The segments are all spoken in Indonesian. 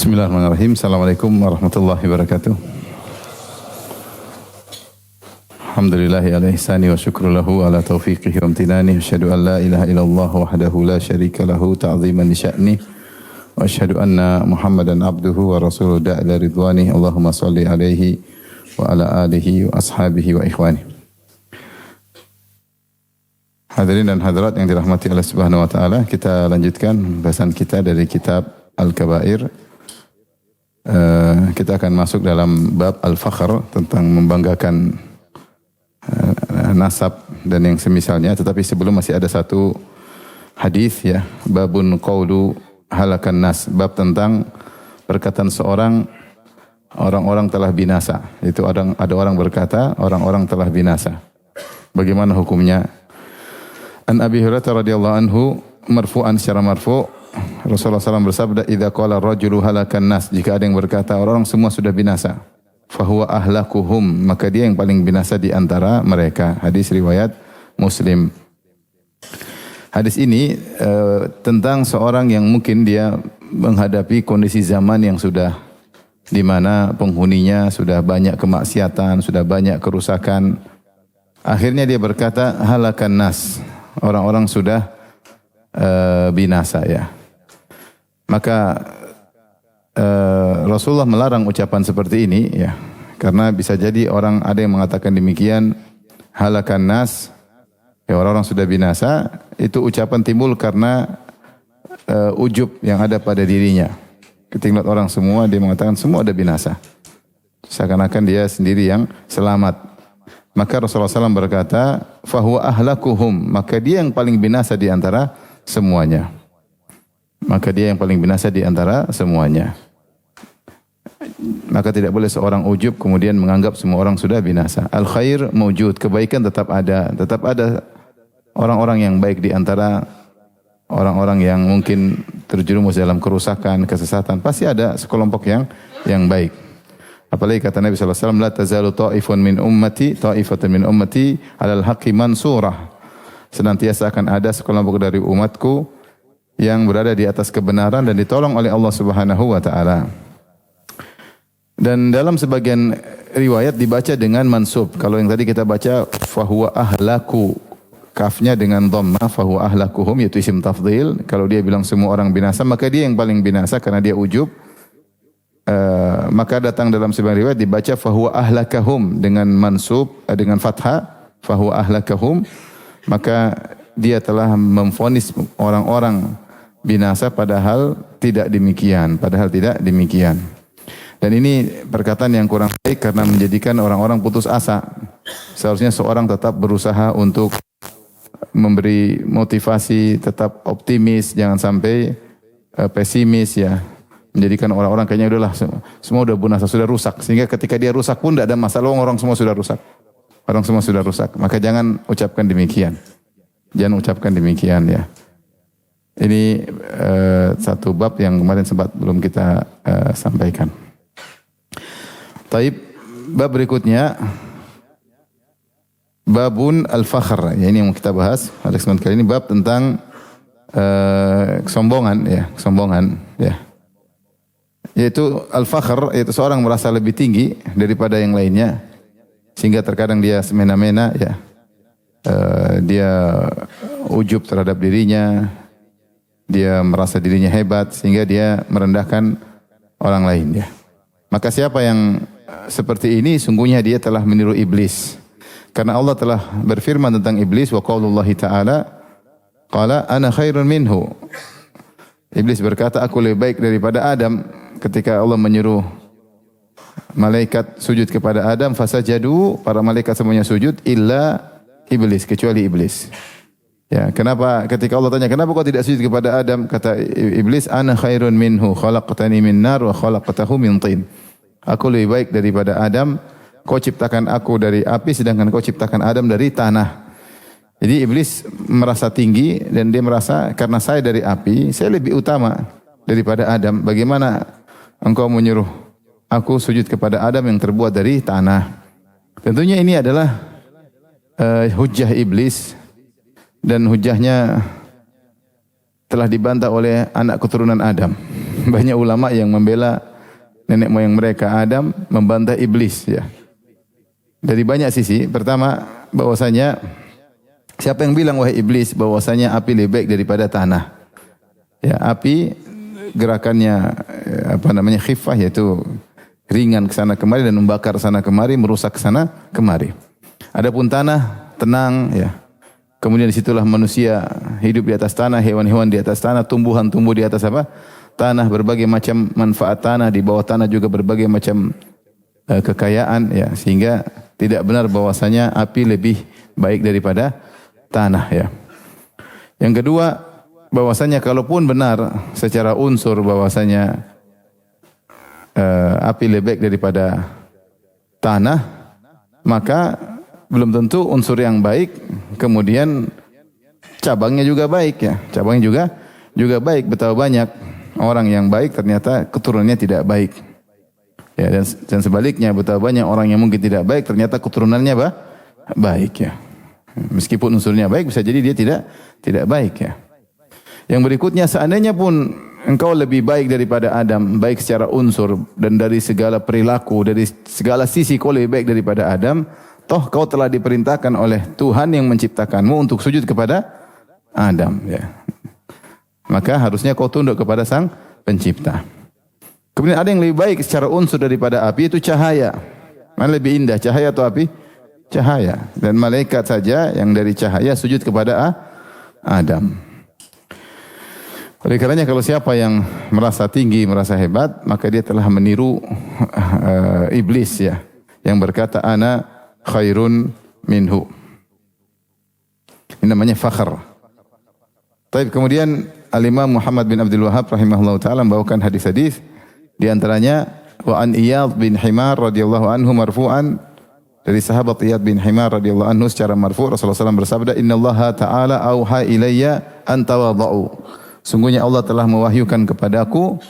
Bismillahirrahmanirrahim. Assalamualaikum warahmatullahi wabarakatuh. Alhamdulillahi ala ihsani wa syukru lahu ala taufiqihi wa amtinani. Asyhadu an la ilaha illallah wahdahu la syarika lahu ta'ziman li sya'ni. Wa asyhadu anna Muhammadan abduhu wa rasuluhu da'ila ridwani. Allahumma salli alaihi wa ala alihi wa ashabihi wa ikhwani. Hadirin dan hadirat yang dirahmati Allah Subhanahu wa taala, kita lanjutkan bahasan kita dari kitab Al-Kabair. Kita akan masuk dalam bab al-fakhr, tentang membanggakan nasab dan yang semisalnya. Tetapi sebelum masih ada satu hadis, ya, babun qaulu halakan nas, bab tentang perkataan seorang, orang-orang telah binasa. Itu ada orang berkata orang-orang telah binasa. Bagaimana hukumnya? An Abi Hurairah radhiyallahu anhu marfu'an, secara marfu', Rasulullah SAW bersabda, "Idza qala ar-rajulu halakan nas," jika ada yang berkata orang semua sudah binasa, fahuwa ahlakuhum, maka dia yang paling binasa di antara mereka. Hadis riwayat Muslim. Hadis ini tentang seorang yang mungkin dia menghadapi kondisi zaman yang sudah, di mana penghuninya sudah banyak kemaksiatan, sudah banyak kerusakan. Akhirnya dia berkata halakan nas, orang-orang sudah binasa, ya. Maka Rasulullah melarang ucapan seperti ini, ya, karena bisa jadi orang ada yang mengatakan demikian, halakan nas, ya, orang-orang sudah binasa. Itu ucapan timbul karena ujub yang ada pada dirinya. Ketika melihat orang semua, dia mengatakan semua ada binasa, seakan-akan dia sendiri yang selamat. Maka Rasulullah SAW berkata, fahuwa ahlakuhum, maka dia yang paling binasa di antara semuanya. Maka dia yang paling binasa di antara semuanya. Maka tidak boleh seorang ujub kemudian menganggap semua orang sudah binasa. Al khair mawjud, kebaikan tetap ada orang-orang yang baik di antara orang-orang yang mungkin terjerumus dalam kerusakan, kesesatan. Pasti ada sekelompok yang baik. Apalagi kata Nabi SAW, la tazalu ta'ifun min ummati, ta'ifatun min ummati alal haqqi mansurah. Senantiasa akan ada sekelompok dari umatku yang berada di atas kebenaran dan ditolong oleh Allah Subhanahu wa taala. Dan dalam sebagian riwayat dibaca dengan mansub. Kalau yang tadi kita baca fahuwa ahlaku, kafnya dengan dhamma, fahuwa ahlakuhum, yaitu isim tafdhil. Kalau dia bilang semua orang binasa, maka dia yang paling binasa karena dia ujub. Maka datang dalam sebagian riwayat dibaca fahuwa ahlakahum dengan mansub, dengan fathah, fahuwa ahlakahum, maka dia telah memvonis orang-orang binasa, padahal tidak demikian. Dan ini perkataan yang kurang baik karena menjadikan orang-orang putus asa. Seharusnya seorang tetap berusaha untuk memberi motivasi, tetap optimis, jangan sampai pesimis, ya. Menjadikan orang-orang kayaknya udahlah semua udah binasa, sudah rusak, sehingga ketika dia rusak pun tidak ada masalah, orang semua sudah rusak. Orang semua sudah rusak. Maka jangan ucapkan demikian. Jangan ucapkan demikian, ya. Ini satu bab yang kemarin sempat belum kita sampaikan. Taib, bab berikutnya babun al-fakhr. Ya, ini yang kita bahas pada kesempatan kali ini, bab tentang kesombongan, ya, kesombongan, ya. Yaitu al-fakhr, yaitu seorang merasa lebih tinggi daripada yang lainnya, sehingga terkadang dia semena-mena, ya. Dia ujub terhadap dirinya, dia merasa dirinya hebat sehingga dia merendahkan orang lain, ya. Maka siapa yang seperti ini, sungguhnya dia telah meniru iblis. Karena Allah telah berfirman tentang iblis, wa qaulullahi ta'ala, qala ana khairun minhu. Iblis berkata, aku lebih baik daripada Adam. Ketika Allah menyuruh malaikat sujud kepada Adam, fasajadu, para malaikat semuanya sujud, illa iblis, kecuali iblis. Ya, kenapa? Ketika Allah tanya, kenapa kau tidak sujud kepada Adam? Kata iblis, ana khairun minhu, khalaqtani min nar wa khalaqtahu min tin. Aku lebih baik daripada Adam. Kau ciptakan aku dari api, sedangkan kau ciptakan Adam dari tanah. Jadi iblis merasa tinggi dan dia merasa karena saya dari api, saya lebih utama daripada Adam. Bagaimana engkau menyuruh aku sujud kepada Adam yang terbuat dari tanah? Tentunya ini adalah hujjah iblis, dan hujjahnya telah dibantah oleh anak keturunan Adam. banyak ulama yang membela nenek moyang mereka Adam, membantah iblis ya. Dari banyak sisi. Pertama, bahwasanya siapa yang bilang wahai iblis bahwasanya api lebih baik daripada tanah? Ya, api gerakannya khifah, yaitu ringan ke sana kemari dan membakar sana kemari, merusak sana kemari. Adapun tanah tenang ya. Kemudian disitulah manusia hidup di atas tanah, hewan-hewan di atas tanah, tumbuhan tumbuh di atas apa? Tanah, berbagai macam manfaat tanah, di bawah tanah juga berbagai macam kekayaan ya, sehingga tidak benar bahwasanya api lebih baik daripada tanah ya. Yang kedua, bahwasanya kalaupun benar secara unsur bahwasanya api lebih baik daripada tanah, maka belum tentu unsur yang baik kemudian cabangnya juga baik ya. Cabangnya juga baik. Betapa banyak orang yang baik ternyata keturunannya tidak baik. Ya, dan sebaliknya betapa banyak orang yang mungkin tidak baik ternyata keturunannya baik ya. Meskipun unsurnya baik bisa jadi dia tidak baik ya. Yang berikutnya, seandainya pun engkau lebih baik daripada Adam, baik secara unsur dan dari segala perilaku, dari segala sisi kau lebih baik daripada Adam, toh kau telah diperintahkan oleh Tuhan yang menciptakanmu untuk sujud kepada Adam ya. Maka harusnya kau tunduk kepada Sang Pencipta. Kemudian ada yang lebih baik secara unsur daripada api, itu cahaya. Mana lebih indah, cahaya atau api? Cahaya. Dan malaikat saja yang dari cahaya sujud kepada Adam. Oleh karenanya kalau siapa yang merasa tinggi, merasa hebat, maka dia telah meniru iblis ya, yang berkata ana khairun minhu. Ini namanya fakhr. Baik, kemudian Al-Imam Muhammad bin Abdul Wahhab rahimahullah taala membawakan hadis-hadis, di antaranya wa an Iyad bin Himar radhiyallahu anhu marfu'an, dari sahabat Iyad bin Himar radhiyallahu anhu secara marfu' Rasulullah SAW bersabda, innallaha ta'ala auha ilayya an tawadhu. Sungguhnya Allah telah mewahyukan kepadaku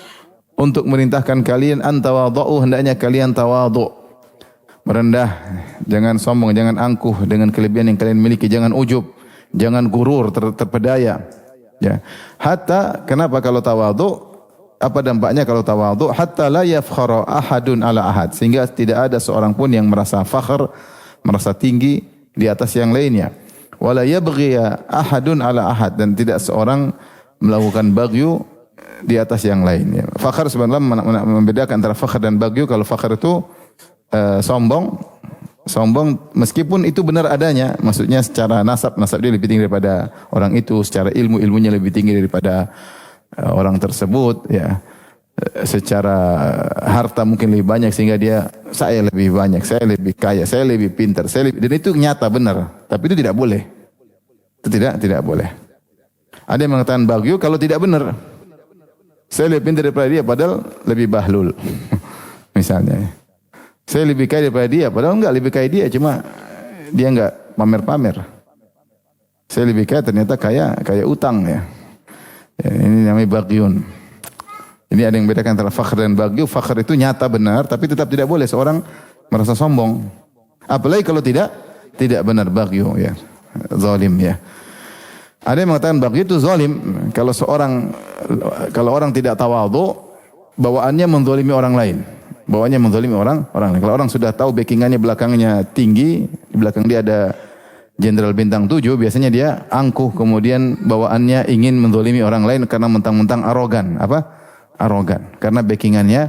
untuk merintahkan kalian an tawadhu, hendaknya kalian tawadhu. Merendah, jangan sombong, jangan angkuh dengan kelebihan yang kalian miliki, jangan ujub, jangan gurur, terpedaya. Ya. Hatta, kenapa kalau tawadhu? Apa dampaknya kalau tawadhu? Hatta la yafkhara ahadun ala ahad, sehingga tidak ada seorang pun yang merasa fakhr, merasa tinggi di atas yang lainnya. Wala yabghiya ahadun ala ahad, dan tidak seorang melakukan baghyu di atas yang lain. Ya. Fakhr sebenarnya membedakan antara fakhr dan baghyu. Kalau fakhr itu sombong meskipun itu benar adanya, maksudnya secara nasab dia lebih tinggi daripada orang itu, secara ilmunya lebih tinggi daripada orang tersebut ya. Secara harta mungkin lebih banyak sehingga saya lebih banyak, saya lebih kaya, saya lebih pintar, dan itu nyata benar, tapi itu tidak boleh. Itu tidak boleh. Ada yang mengatakan baghyu kalau tidak benar. Saya lebih pintar daripada dia padahal lebih bahlul. Misalnya. Saya lebih kaya daripada dia, padahal enggak lebih kaya dia, cuma dia enggak pamer-pamer. Saya lebih kaya ternyata kaya utang ya. Ini namanya baghyun. Ini ada yang bedakan antara fakhr dan baghyu. Fakhr itu nyata benar, tapi tetap tidak boleh seorang merasa sombong. Apalagi kalau tidak benar baghyu ya. Zalim ya. Ada yang mengatakan baghyu itu zalim. Kalau orang tidak tawadhu, bawaannya menzalimi orang lain. Bawaannya menzalimi orang lain. Kalau orang sudah tahu backingannya belakangnya tinggi, di belakang dia ada jenderal bintang 7, biasanya dia angkuh, kemudian bawaannya ingin menzalimi orang lain karena mentang-mentang arogan. Apa? Arogan. Karena backingannya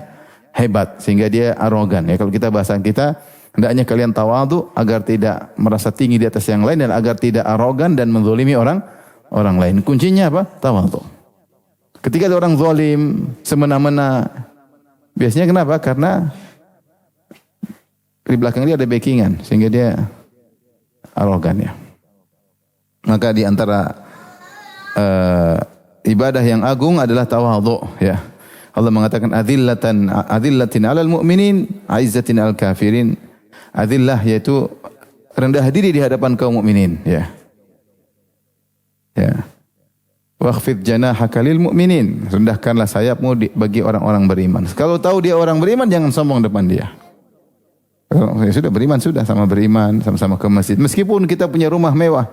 hebat sehingga dia arogan. Ya, kalau kita bahasan kita, hendaknya kalian tawadhu agar tidak merasa tinggi di atas yang lain dan agar tidak arogan dan menzalimi orang lain. Kuncinya apa? Tawadhu. Ketika ada orang zalim, semena-mena, biasanya kenapa? Karena di belakang dia ada backingan sehingga dia arogan ya. Maka di antara ibadah yang agung adalah tawadhu ya. Allah mengatakan adillatin 'alal mu'minin, 'izzatin 'alal kafirin. Adillah yaitu rendah diri di hadapan kaum mukminin ya. Ya. Wakhfid janahaka lil mu'minin. Rendahkanlah sayapmu bagi orang-orang beriman. Kalau tahu dia orang beriman, jangan sombong depan dia. Kalau sudah beriman, sama beriman, sama-sama ke masjid. Meskipun kita punya rumah mewah,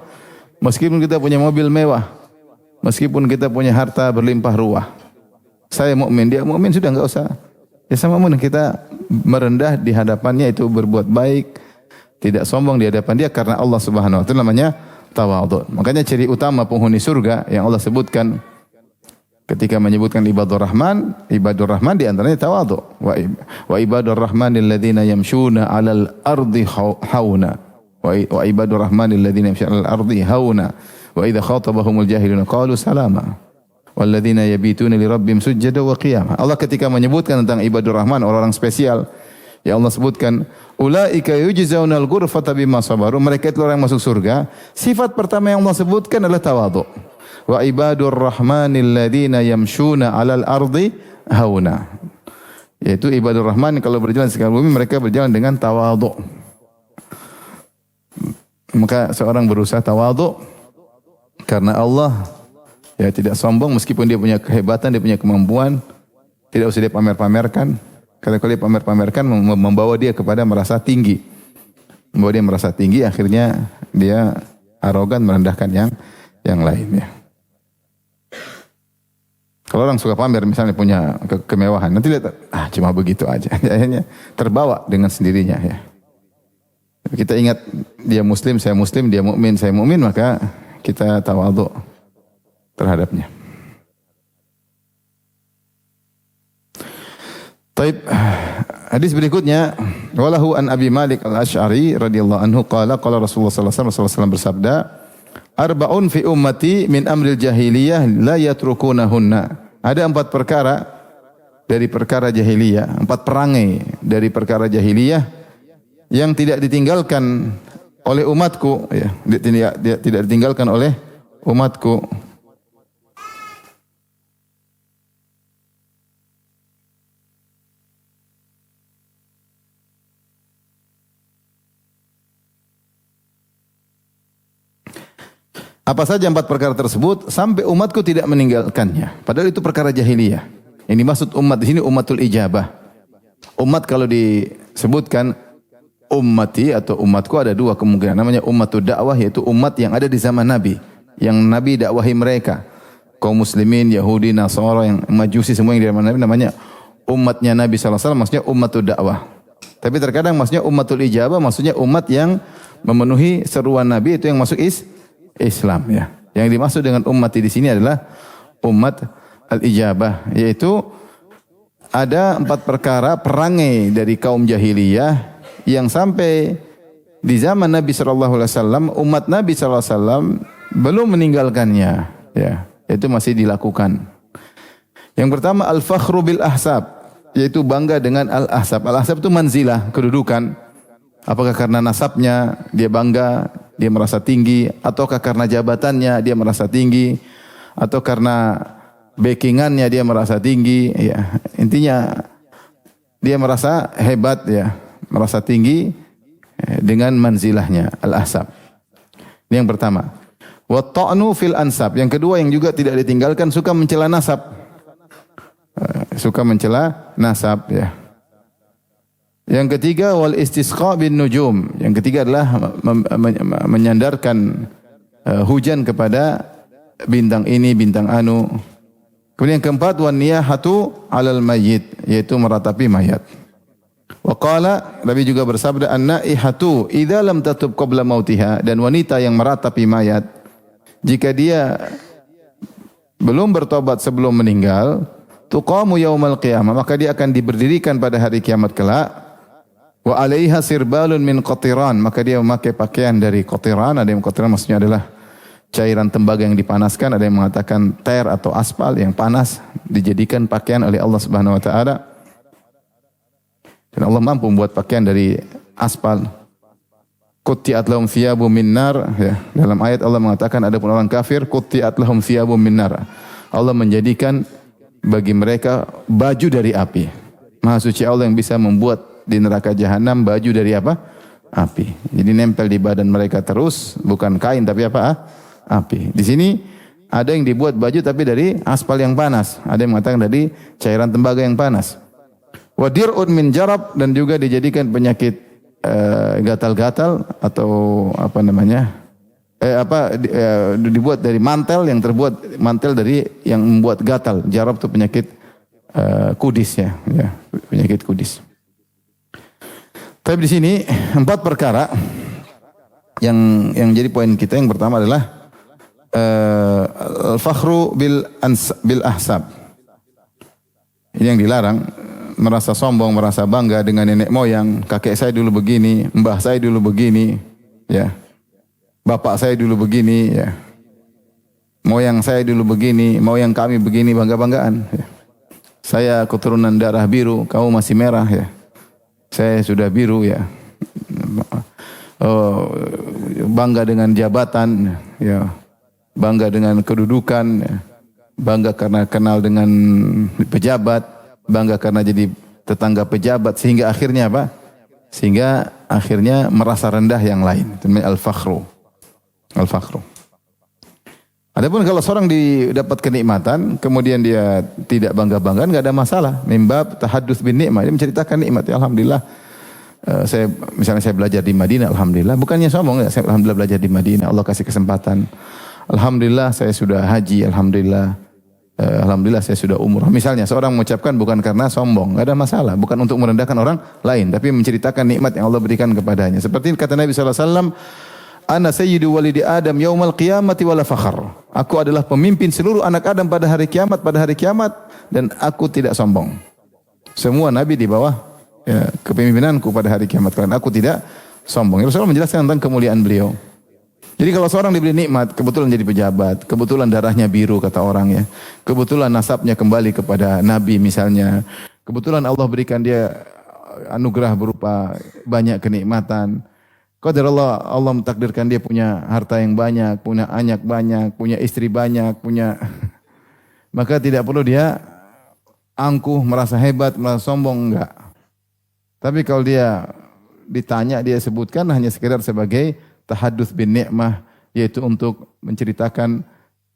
meskipun kita punya mobil mewah, meskipun kita punya harta berlimpah ruah, Saya mukmin, dia mukmin, sudah enggak usah. Ya sama mukmin, kita merendah di hadapannya itu berbuat baik, tidak sombong di hadapan dia karena Allah Subhanahu wa taala, namanya tawadhu. Makanya ciri utama penghuni surga yang Allah sebutkan ketika menyebutkan ibadur rahman di antaranya tawadhu. Wa ibadur rahmanil ladzina yamshuna 'alal ardi hauna. Wa ibadur rahmanil ladzina yamshuna 'alal ardi hauna. Wa idza khatabahumul jahiluna qalu salama. Walladzina yabituna li rabbihim sujada wa qiyama. Allah ketika menyebutkan tentang ibadur rahman, orang-orang spesial, ya Allah sebutkan, ulaika yujzaunal ghurfata bima sabaru. Mereka itu orang yang masuk surga. Sifat pertama yang Allah sebutkan adalah tawadhu. Wa ibadur rahmanil ladzina yamshuna 'alal ardi hauna. Yaitu ibadur rahman kalau berjalan di sekitar bumi, mereka berjalan dengan tawadhu. Maka seorang berusaha tawadhu karena Allah, ya tidak sombong meskipun dia punya kehebatan, dia punya kemampuan, tidak usah dia pamer-pamerkan. Karena kalau dia pamer-pamerkan membawa dia kepada merasa tinggi. Membawa dia merasa tinggi, akhirnya dia arogan merendahkan yang lainnya. Kalau orang suka pamer misalnya punya kemewahan, nanti lihat cuma begitu aja. Akhirnya terbawa dengan sendirinya ya. Kita ingat dia muslim, saya muslim, dia mukmin, saya mukmin, maka kita tawadhu terhadapnya. Taib, hadis berikutnya, walahu an Abi Malik Al-Asy'ari radhiyallahu anhu qala qala Rasulullah sallallahu alaihi wasallam bersabda, arba'un fi ummati min amril jahiliyah la yatrukunahunna. Ada 4 perkara dari perkara jahiliyah, 4 perangai dari perkara jahiliyah yang tidak ditinggalkan oleh umatku, ya, tidak ditinggalkan oleh umatku. Apa saja 4 perkara tersebut sampai umatku tidak meninggalkannya. Padahal itu perkara jahiliyah. Yang dimaksud umat di sini ummatul ijabah. Umat kalau disebutkan ummati atau umatku ada 2 kemungkinan. Namanya ummatud dakwah, yaitu umat yang ada di zaman Nabi, yang Nabi dakwahi mereka. Kaum muslimin, Yahudi, Nasara, yang Majusi, semua yang di zaman Nabi namanya umatnya Nabi sallallahu alaihi wasallam, maksudnya ummatud dakwah. Tapi terkadang maksudnya ummatul ijabah, maksudnya umat yang memenuhi seruan Nabi, itu yang masuk Islam ya. Yang dimaksud dengan ummati di sini adalah umat al-ijabah, yaitu ada 4 perkara perangai dari kaum jahiliyah yang sampai di zaman Nabi sallallahu alaihi wasallam, umat Nabi sallallahu alaihi wasallam belum meninggalkannya ya. Itu masih dilakukan. Yang pertama al-fakhru bil ahsab, yaitu bangga dengan al-ahsab. Al-ahsab itu manzilah, kedudukan. Apakah karena nasabnya dia bangga, dia merasa tinggi, ataukah karena jabatannya dia merasa tinggi, atau karena backingannya dia merasa tinggi, ya. Intinya dia merasa hebat ya, merasa tinggi dengan manzilahnya, al-ahsab. Ini yang pertama. Wa ta'nu fil ansab. Yang kedua yang juga tidak ditinggalkan, suka mencela nasab. Suka mencela nasab ya. Yang ketiga wal istisqa bin nujum. Yang ketiga adalah menyandarkan hujan kepada bintang ini, bintang anu. Kemudian yang keempat wan niyahatu 'alal mayyit, yaitu meratapi mayat. Wa qala, Nabi juga bersabda, an-naihatu idza lam tatub qabla mautiha, dan wanita yang meratapi mayat jika dia belum bertobat sebelum meninggal, tuqamu yaumal qiyamah, maka dia akan diberdirikan pada hari kiamat kelak. Wa 'alaiha sirbalun min qatiran, maka dia memakai pakaian dari qatiran. Ada yang qatiran maksudnya adalah cairan tembaga yang dipanaskan, ada yang mengatakan ter atau aspal yang panas, dijadikan pakaian oleh Allah Subhanahu wa taala. Dan Allah mampu membuat pakaian dari aspal. Qutti'at lahum thiyabun min nar, ya. Dalam ayat Allah mengatakan adapun orang kafir qutti'at lahum thiyabun min nar. Allah menjadikan bagi mereka baju dari api. Maha suci Allah yang bisa membuat di neraka jahanam baju dari apa? Api. Jadi nempel di badan mereka terus, bukan kain tapi apa? Api. Di sini ada yang dibuat baju tapi dari aspal yang panas, ada yang mengatakan dari cairan tembaga yang panas. Wa dir'un min jarab, dan juga dijadikan penyakit gatal-gatal atau apa namanya? Dibuat dari mantel yang terbuat mantel dari yang membuat gatal. Jarab itu penyakit kudis ya, penyakit kudis. Tapi di sini 4 perkara yang jadi poin kita. Yang pertama adalah al-fakhru bil ahsab. Ini yang dilarang, merasa sombong, merasa bangga dengan nenek moyang, kakek saya dulu begini, mbah saya dulu begini, ya. Bapak saya dulu begini, ya. Moyang saya dulu begini, moyang kami begini, bangga-banggaan, ya. Saya keturunan darah biru, kamu masih merah, ya. Saya sudah biru, ya. Bangga dengan jabatan, ya. Bangga dengan kedudukan, ya. Bangga karena kenal dengan pejabat, bangga karena jadi tetangga pejabat, sehingga akhirnya apa? Sehingga akhirnya merasa rendah yang lain. Itu namanya al-fakhru. Al-fakhru. Adapun kalau seorang didapat kenikmatan, kemudian dia tidak bangga-banggaan, enggak ada masalah. Mimbab tahadduts bin nikmah, dia menceritakan nikmat. Ya, alhamdulillah, misalnya saya belajar di Madinah, alhamdulillah. Bukannya sombong, ya, saya alhamdulillah belajar di Madinah, Allah kasih kesempatan. Alhamdulillah saya sudah haji, alhamdulillah. Alhamdulillah saya sudah umrah. Misalnya seorang mengucapkan bukan karena sombong, enggak ada masalah, bukan untuk merendahkan orang lain, tapi menceritakan nikmat yang Allah berikan kepadanya. Seperti kata Nabi sallallahu alaihi wasallam, "Ana sayyidu walidi Adam yaumal qiyamati wala fakhar." Aku adalah pemimpin seluruh anak Adam pada hari kiamat dan aku tidak sombong. Semua nabi di bawah kepemimpinanku pada hari kiamat, karena aku tidak sombong. Rasulullah menjelaskan tentang kemuliaan beliau. Jadi kalau seorang diberi nikmat, kebetulan jadi pejabat, kebetulan darahnya biru kata orang, ya. Kebetulan nasabnya kembali kepada nabi misalnya. Kebetulan Allah berikan dia anugerah berupa banyak kenikmatan. Qadarullah, Allah mentakdirkan dia punya harta yang banyak, punya anak banyak, punya istri banyak, maka tidak perlu dia angkuh, merasa hebat, merasa sombong, enggak. Tapi kalau dia ditanya, dia sebutkan hanya sekedar sebagai tahadduts bin nikmah, yaitu untuk menceritakan,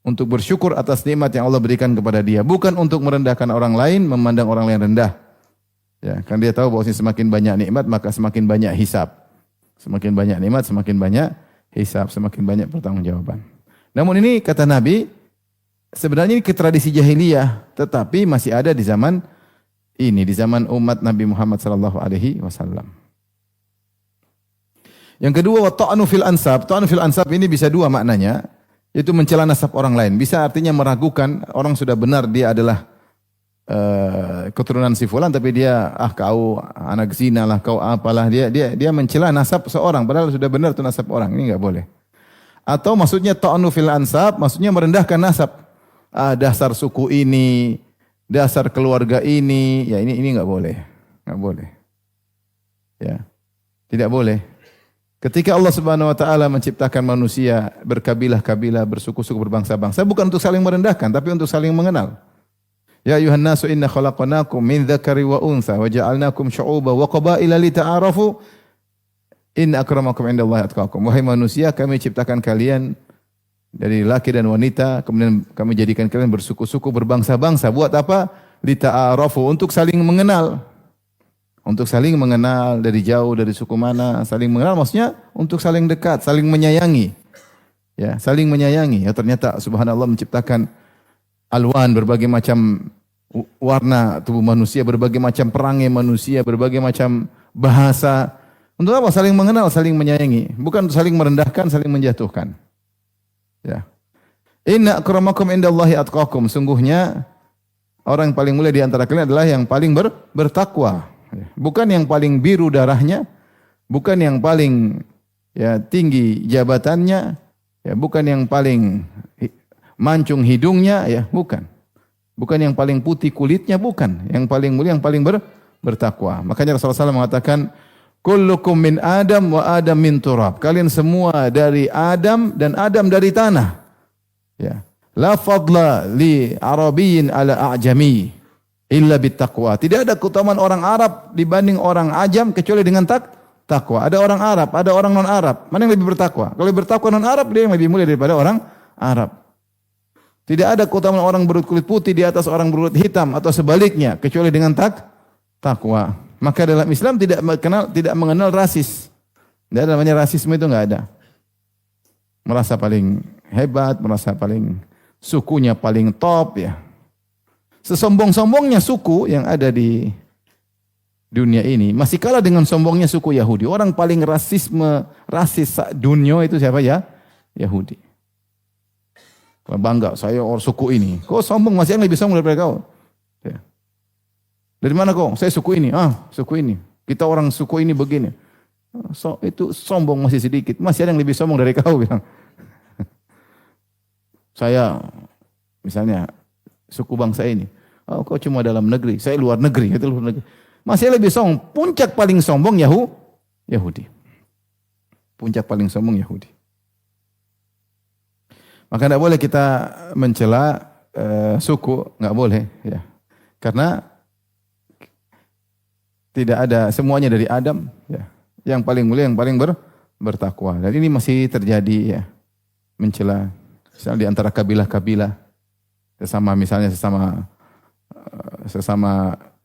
untuk bersyukur atas nikmat yang Allah berikan kepada dia, bukan untuk merendahkan orang lain, memandang orang lain rendah. Ya, kan dia tahu bahwa semakin banyak nikmat maka semakin banyak hisab. Semakin banyak nikmat, semakin banyak hisab, semakin banyak pertanggungjawaban. Namun ini kata Nabi, sebenarnya ini tradisi jahiliyah, tetapi masih ada di zaman ini, di zaman umat Nabi Muhammad sallallahu alaihi wasallam. Yang kedua, wa ta'nu fil ansab. Ta'nu fil ansab ini bisa dua maknanya, yaitu mencela nasab orang lain. Bisa artinya meragukan orang sudah benar dia adalah keturunan si fulan, tapi dia kau anak zina lah, kau apalah, dia mencela nasab seorang padahal sudah benar itu nasab orang. Ini enggak boleh. Atau maksudnya ta'nu fil ansab, maksudnya merendahkan nasab. Dasar suku ini, dasar keluarga ini, ya ini enggak boleh. Enggak boleh. Ya. Tidak boleh. Ketika Allah Subhanahu wa taala menciptakan manusia berkabilah-kabilah, bersuku-suku, berbangsa-bangsa, bukan untuk saling merendahkan, tapi untuk saling mengenal. Ya ayuhan nasu inna khalaqnakum min dzakari wa untha wa ja'alnakum syu'uban wa qabaila lita'arafu inna akramakum indallahi atqakum. Wahai manusia, kami ciptakan kalian dari laki dan wanita, kemudian kami jadikan kalian bersuku-suku, berbangsa-bangsa. Buat apa? Lita'arafu, untuk saling mengenal. Untuk saling mengenal dari jauh, dari suku mana, saling mengenal maksudnya untuk saling dekat, saling menyayangi. Ya, saling menyayangi. Ya, ternyata subhanallah menciptakan alwan, berbagai macam warna tubuh manusia, berbagai macam perangai manusia, berbagai macam bahasa. Untuk apa? Saling mengenal, saling menyayangi. Bukan saling merendahkan, saling menjatuhkan. Ya. Inna akramakum indallahi atqakum. Sungguhnya orang yang paling mulia di antara kalian adalah yang paling bertakwa. Bukan yang paling biru darahnya, bukan yang paling tinggi jabatannya, bukan yang paling mancung hidungnya, bukan. Bukan yang paling putih kulitnya, bukan. Yang paling mulia, yang paling bertakwa. Makanya Rasulullah SAW mengatakan, kullukum min Adam wa Adam min turab. Kalian semua dari Adam dan Adam dari tanah. Ya. La fadla li Arabiyyin ala a'jami illa bittaqwa. Tidak ada keutamaan orang Arab dibanding orang Ajam kecuali dengan takwa. Ada orang Arab, ada orang non Arab. Mana yang lebih bertakwa? Kalau bertakwa non Arab, dia yang lebih mulia daripada orang Arab. Tidak ada keutamaan orang berkulit putih di atas orang berkulit hitam atau sebaliknya kecuali dengan takwa. Maka dalam Islam tidak mengenal rasis. Tidak ada namanya rasisme, itu enggak ada. Merasa paling hebat, merasa paling sukunya paling top, ya. Sesombong-sombongnya suku yang ada di dunia ini masih kalah dengan sombongnya suku Yahudi. Orang paling rasis dunia itu siapa ya? Yahudi. Bangga, saya orang suku ini. Kau sombong, masih yang lebih sombong daripada kau. Ya. Dari mana kau? Saya suku ini. Suku ini. Kita orang suku ini begini. Itu sombong masih sedikit. Masih ada yang lebih sombong dari kau bilang. Saya misalnya suku bangsa ini. Kau cuma dalam negeri. Saya luar negeri. Itu luar negeri. Masih lebih sombong. Puncak paling sombong Yahudi. Puncak paling sombong Yahudi. Maka tidak boleh kita mencela suku, nggak boleh, ya. Karena tidak ada semuanya dari Adam, ya. Yang paling mulia, yang paling bertakwa. Dan ini masih terjadi, ya, mencela. Misalnya di antara kabilah-kabilah, sesama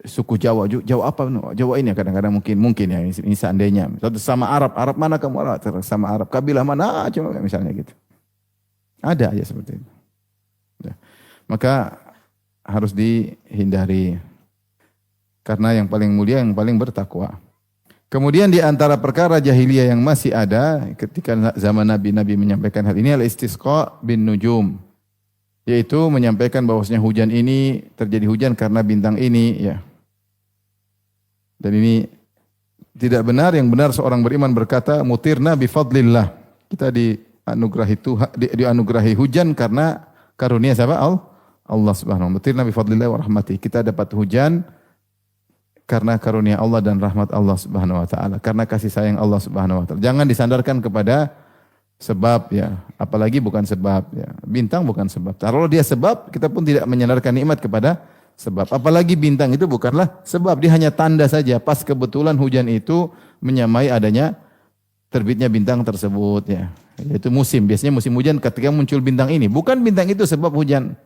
suku Jawa. Jawa apa? Jawa ini kadang-kadang mungkin ya. Ini seandainya. Sama Arab mana kamu? Sama Arab. Kabilah mana? Cuma misalnya gitu. Ada aja seperti itu. Ya. Maka harus dihindari. Karena yang paling mulia, yang paling bertakwa. Kemudian di antara perkara jahiliyah yang masih ada ketika zaman Nabi menyampaikan hal ini adalah istisqa bin nujum. Yaitu menyampaikan bahwasanya hujan ini terjadi hujan karena bintang ini, ya. Dan ini tidak benar. Yang benar seorang beriman berkata mutirna bi fadlillah. Kita dianugerahi hujan karena karunia siapa? Allah Subhanahu wa taala. Mutirna bi fadlillah wa rahmatih. Kita dapat hujan karena karunia Allah dan rahmat Allah Subhanahu wa taala, karena kasih sayang Allah Subhanahu wa taala. Jangan disandarkan kepada sebab, ya, apalagi bukan sebab, ya. Bintang bukan sebab. Kalau dia sebab, kita pun tidak menyandarkan nikmat kepada sebab. Apalagi bintang itu bukanlah sebab, dia hanya tanda saja. Pas kebetulan hujan itu menyamai adanya terbitnya bintang tersebut, ya. Yaitu musim. Biasanya musim hujan ketika muncul bintang ini. Bukan bintang itu sebab hujan.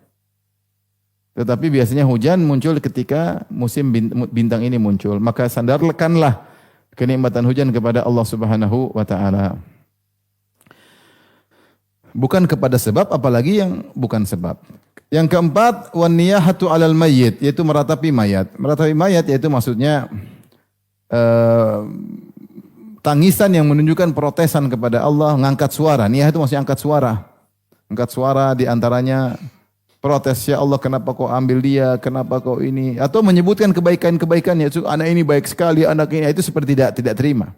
Tetapi biasanya hujan muncul ketika musim bintang ini muncul. Maka sandarkanlah kenikmatan hujan kepada Allah Subhanahu wa taala. Bukan kepada sebab, apalagi yang bukan sebab. Yang keempat, wan niyahatu 'alal mayyit, yaitu meratapi mayat. Meratapi mayat yaitu maksudnya tangisan yang menunjukkan protesan kepada Allah, ngangkat suara. Niyah itu maksudnya angkat suara. Angkat suara di antaranya protes, ya Allah kenapa kau ambil dia, kenapa kau ini, atau menyebutkan kebaikan-kebaikannya. Anak ini baik sekali, anak ini, itu seperti tidak terima.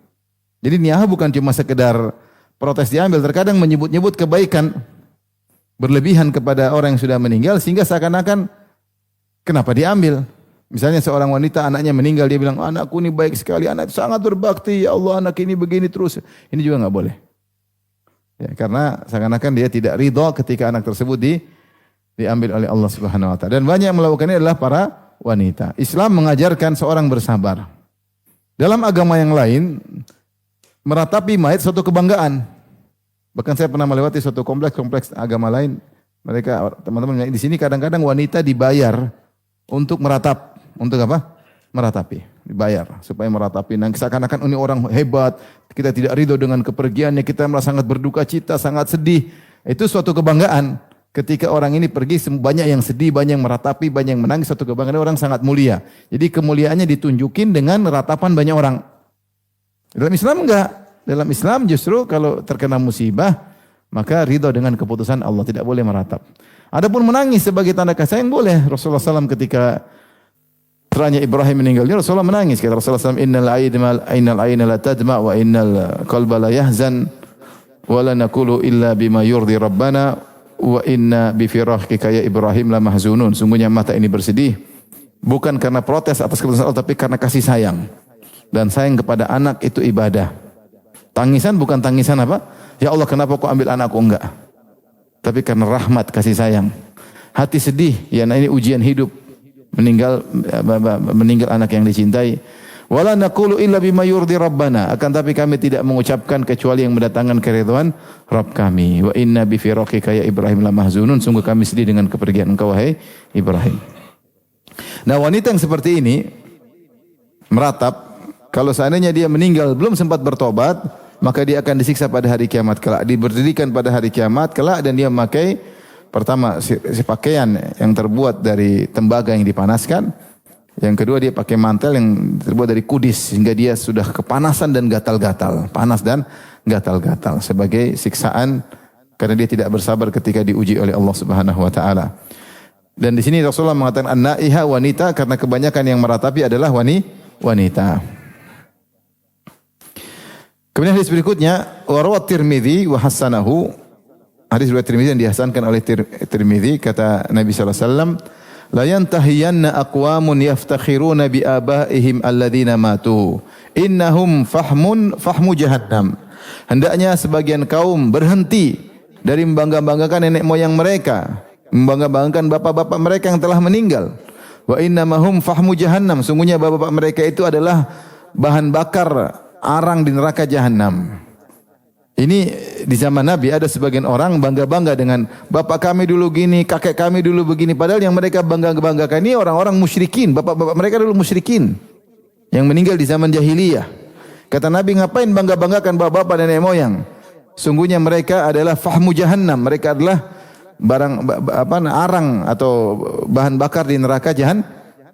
Jadi niyah bukan cuma sekedar protes diambil, terkadang menyebut-nyebut kebaikan berlebihan kepada orang yang sudah meninggal sehingga seakan-akan kenapa diambil. Misalnya seorang wanita anaknya meninggal, dia bilang anakku ini baik sekali, anak sangat berbakti, ya Allah anak ini begini terus. Ini juga enggak boleh. Ya, karena seakan-akan dia tidak ridha ketika anak tersebut diambil oleh Allah Subhanahu wa taala. Dan banyak yang melakukannya adalah para wanita. Islam mengajarkan seorang bersabar. Dalam agama yang lain, meratapi mayat suatu kebanggaan. Bahkan saya pernah melewati suatu kompleks agama lain. Mereka teman-teman di sini kadang-kadang wanita dibayar untuk meratap. Untuk apa? Meratapi. Dibayar supaya meratapi. Nah, seakan-akan ini orang hebat. Kita tidak ridho dengan kepergiannya. Kita merasa sangat berduka cita, sangat sedih. Itu suatu kebanggaan. Ketika orang ini pergi, banyak yang sedih, banyak yang meratapi, banyak yang menangis. Suatu kebanggaan, orang sangat mulia. Jadi kemuliaannya ditunjukin dengan ratapan banyak orang. Dalam Islam enggak. Dalam Islam justru kalau terkena musibah, maka ridho dengan keputusan Allah, tidak boleh meratap. Adapun menangis sebagai tanda kasih sayang boleh. Rasulullah SAW ketika putranya Ibrahim meninggalnya, Rasulullah menangis. Kata Rasulullah SAW, innal ayna la tadma wa innal qalba la yahzan wa la naqulu illa bima yurdi rabbana wa inna bi firaqika ya Ibrahim la mahzunun. Sungguhnya mata ini bersedih bukan karena protes atas keputusan Allah, tapi karena kasih sayang. Dan sayang kepada anak itu ibadah. Tangisan bukan tangisan apa? Ya Allah kenapa kau ambil anakku? Enggak. Tapi karena rahmat, kasih sayang. Hati sedih, ya nah ini ujian hidup. Meninggal anak yang dicintai. Wala naqulu illa bima yurdi rabbana. Akan tapi kami tidak mengucapkan kecuali yang mendatangkan keridhaan Rabb kami. Wa inna bi firaqika ya Ibrahim la mahzunun. Sungguh kami sedih dengan kepergian engkau wahai Ibrahim. Nah, wanita yang seperti ini meratap, kalau seandainya dia meninggal belum sempat bertobat, maka dia akan disiksa pada hari kiamat kelak, diberdirikan pada hari kiamat kelak, dan dia memakai Pertama, si pakaian yang terbuat dari tembaga yang dipanaskan. Yang kedua, dia pakai mantel yang terbuat dari kudis sehingga dia sudah kepanasan dan gatal-gatal, panas dan gatal-gatal sebagai siksaan karena dia tidak bersabar ketika diuji oleh Allah Subhanahu wa taala. Dan di sini Rasulullah mengatakan an-naiha wanita karena kebanyakan yang meratapi adalah wanita. Kemudian hadis berikutnya warawat Tirmidzi wa hasanahu. Hadis riwayat Tirmidzi yang dihasankan oleh Tirmidzi, kata Nabi sallallahu alaihi wasallam, la yantahiyanna aqwamun yaftakhiruna bi abaihim alladhina matu innahum fahmu jahannam. Hendaknya sebagian kaum berhenti dari membangga-banggakan nenek moyang mereka, membangga-banggakan bapak-bapak mereka yang telah meninggal. Wa innamahum fahmu jahannam. Sungguhnya bapak-bapak mereka itu adalah bahan bakar arang di neraka jahanam. Ini di zaman Nabi ada sebagian orang bangga-bangga dengan bapak kami dulu gini, kakek kami dulu begini. Padahal yang mereka bangga-banggakan ini orang-orang musyrikin. Bapak-bapak mereka dulu musyrikin yang meninggal di zaman jahiliyah. Kata Nabi, ngapain bangga-banggakan bapak-bapak nenek moyang? Sungguhnya mereka adalah fahmu jahannam. Mereka adalah arang atau bahan bakar di neraka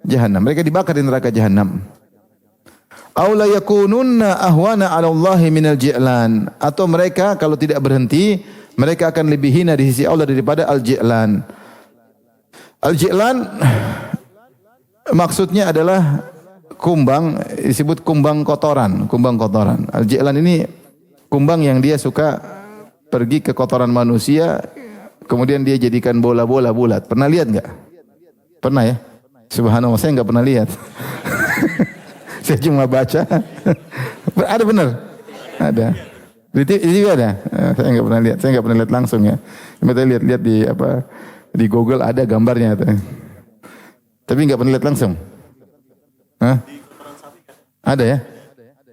jahanam. Mereka dibakar di neraka jahanam. Aw la yakununna ahwana 'ala Allah minal ji'lan, atau mereka kalau tidak berhenti mereka akan lebih hina di sisi Allah daripada al-ji'lan. Al-ji'lan maksudnya adalah kumbang, disebut kumbang kotoran. Al-ji'lan ini kumbang yang dia suka pergi ke kotoran manusia, kemudian dia jadikan bola-bola bulat. Pernah lihat enggak? Pernah ya? Subhanallah, saya enggak pernah lihat. Saya cuma baca. Ada benar? Ada. Di TV ada? Saya enggak pernah lihat. Saya enggak pernah lihat langsung ya. Cuma saya lihat di Google ada gambarnya. Tapi enggak pernah lihat langsung. Hah? Ada ya?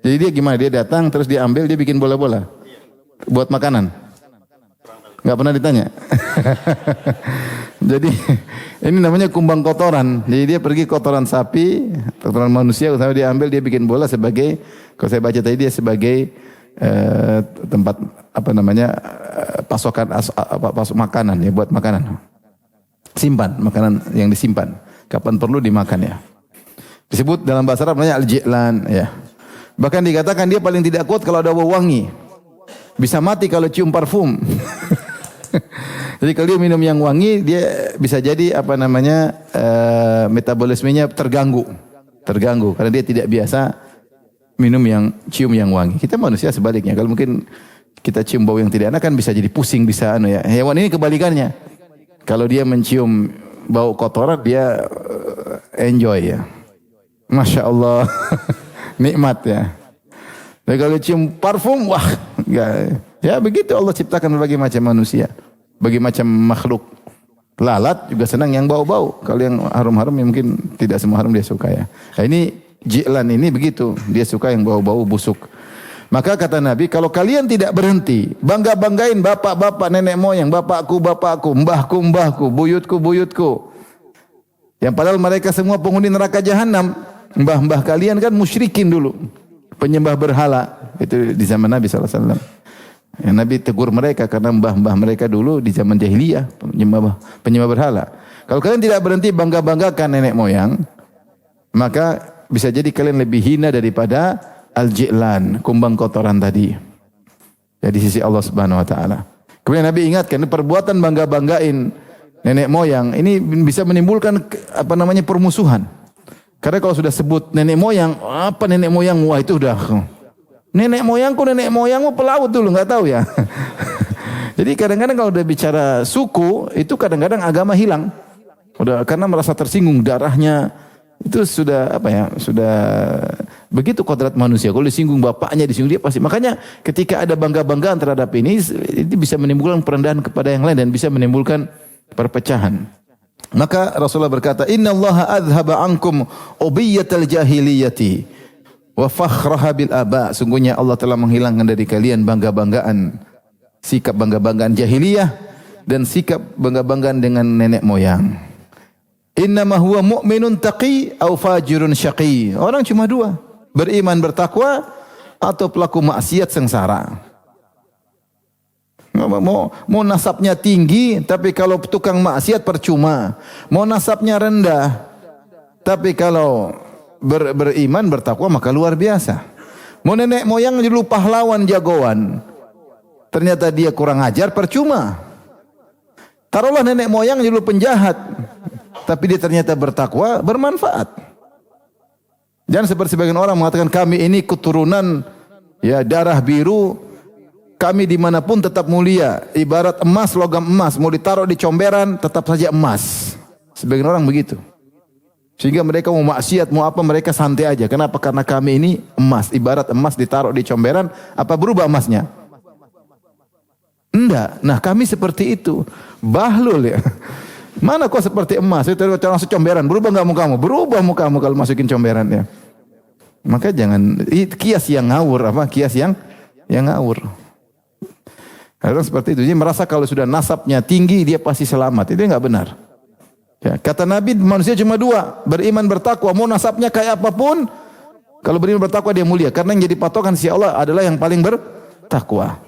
Jadi dia gimana? Dia datang terus dia ambil, dia bikin bola-bola. Buat makanan. Enggak pernah ditanya. Jadi ini namanya kumbang kotoran. Jadi dia pergi kotoran sapi, kotoran manusia, sampai dia ambil, dia bikin bola sebagai, kalau saya baca tadi dia sebagai tempat pasokan makanan ya, buat makanan. Simpan makanan yang disimpan. Kapan perlu dimakan ya. Disebut dalam bahasa Arab namanya al-ji'lan ya. Bahkan dikatakan dia paling tidak kuat kalau ada bau wangi. Bisa mati kalau cium parfum. Jadi kalau dia minum yang wangi, dia bisa jadi metabolismenya terganggu karena dia tidak biasa cium yang wangi. Kita manusia sebaliknya, kalau mungkin kita cium bau yang tidak enak kan bisa jadi pusing, bisa ya. Hewan ini kebalikannya. Kalau dia mencium bau kotoran dia enjoy ya. Masya Allah. Nikmat ya. Dan kalau cium parfum, wah, ya begitu Allah ciptakan berbagai macam manusia, berbagai macam makhluk. Lalat juga senang yang bau-bau. Kalau yang harum-harum ya mungkin tidak semua harum dia suka ya. Nah, ini ji'lan ini begitu, dia suka yang bau-bau busuk. Maka kata Nabi, kalau kalian tidak berhenti bangga-banggain bapak-bapak, nenek moyang, bapakku, mbahku, buyutku, yang padahal mereka semua penghuni neraka jahanam. Mbah-mbah kalian kan musyrikin dulu, penyembah berhala. Itu di zaman Nabi SAW. Ya, Nabi tegur mereka karena mbah-mbah mereka dulu di zaman jahiliyah penyembah berhala. Kalau kalian tidak berhenti bangga-banggakan nenek moyang, maka bisa jadi kalian lebih hina daripada al-ji'lan, kumbang kotoran tadi. Ya, di sisi Allah Subhanahu wa taala. Kemudian Nabi ingatkan, perbuatan bangga-banggain nenek moyang ini bisa menimbulkan permusuhan. Karena kalau sudah sebut nenek moyang, apa nenek moyang? Wah, itu udah nenek moyangmu pelaut dulu, enggak tahu ya. Jadi kadang-kadang kalau udah bicara suku, itu kadang-kadang agama hilang. Udah karena merasa tersinggung, darahnya itu sudah sudah begitu kodrat manusia. Kalau disinggung bapaknya, disinggung dia pasti. Makanya ketika ada bangga-banggaan terhadap ini bisa menimbulkan perendahan kepada yang lain dan bisa menimbulkan perpecahan. Maka Rasulullah berkata, "Innallaha adzhaba ankum ubiyatal jahiliyati wa fakhraha bil aba." Sungguhnya Allah telah menghilangkan dari kalian bangga-banggaan, sikap bangga-banggaan jahiliyah dan sikap bangga-banggaan dengan nenek moyang. Innama huwa mu'minun taqi aw fajirun syaqi. Orang cuma dua, beriman bertakwa atau pelaku maksiat sengsara. Mau nasabnya tinggi, tapi kalau tukang maksiat percuma. Mau nasabnya rendah, tapi kalau beriman bertakwa maka luar biasa. Mau nenek moyang dulu pahlawan jagoan, ternyata dia kurang ajar percuma. Taruhlah nenek moyang dulu penjahat, tapi dia ternyata bertakwa bermanfaat. Jangan seperti sebagian orang mengatakan kami ini keturunan ya darah biru, kami dimanapun tetap mulia. Ibarat emas, logam emas, mau ditaruh di comberan tetap saja emas. Sebagian orang begitu. Sehingga mereka mau maksiat, mau apa mereka santai aja. Kenapa? Karena kami ini emas. Ibarat emas ditaruh di comberan, apa berubah emasnya? Enggak. Nah kami seperti itu. Bahlul ya. Mana kok seperti emas? Itu orang secomberan. Berubah enggak mukamu? Berubah mukamu kalau masukin comberan ya. Maka jangan kias yang ngawur, apa? Kias yang ngawur. Orang seperti itu. Jadi merasa kalau sudah nasabnya tinggi dia pasti selamat. Itu enggak benar. Ya, kata Nabi manusia cuma dua, beriman bertakwa. Mau nasabnya kayak apapun, kalau beriman bertakwa dia mulia. Karena yang jadi patokan si Allah adalah yang paling bertakwa.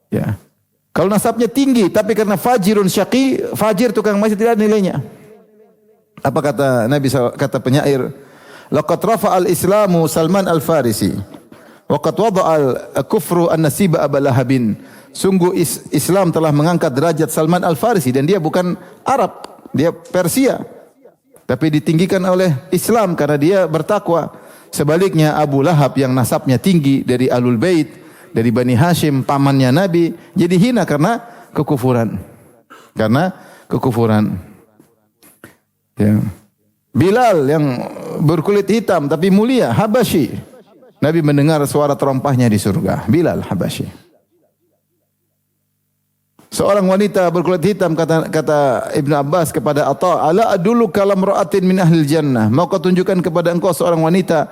Ya. Kalau nasabnya tinggi, tapi karena fajirun syaqi, fajir tukang maksiat tidak ada nilainya. Apa kata Nabi, kata penyair, laqad rafa'al islamu Salman al-Farisi, wa qad wada'al kufru an-nasiba Abu Lahabin. Sungguh Islam telah mengangkat derajat Salman al-Farisi, dan dia bukan Arab. Dia Persia, tapi ditinggikan oleh Islam karena dia bertakwa. Sebaliknya Abu Lahab yang nasabnya tinggi dari Ahlul Bait, dari Bani Hashim, pamannya Nabi, jadi hina karena kekufuran. Ya. Bilal yang berkulit hitam tapi mulia, Habasyi. Nabi mendengar suara terompahnya di surga. Bilal Habasyi. Seorang wanita berkulit hitam, kata Ibn Abbas kepada Atha, ala adullu kalam ra'atin min ahlil jannah. Mau kau tunjukkan kepada engkau seorang wanita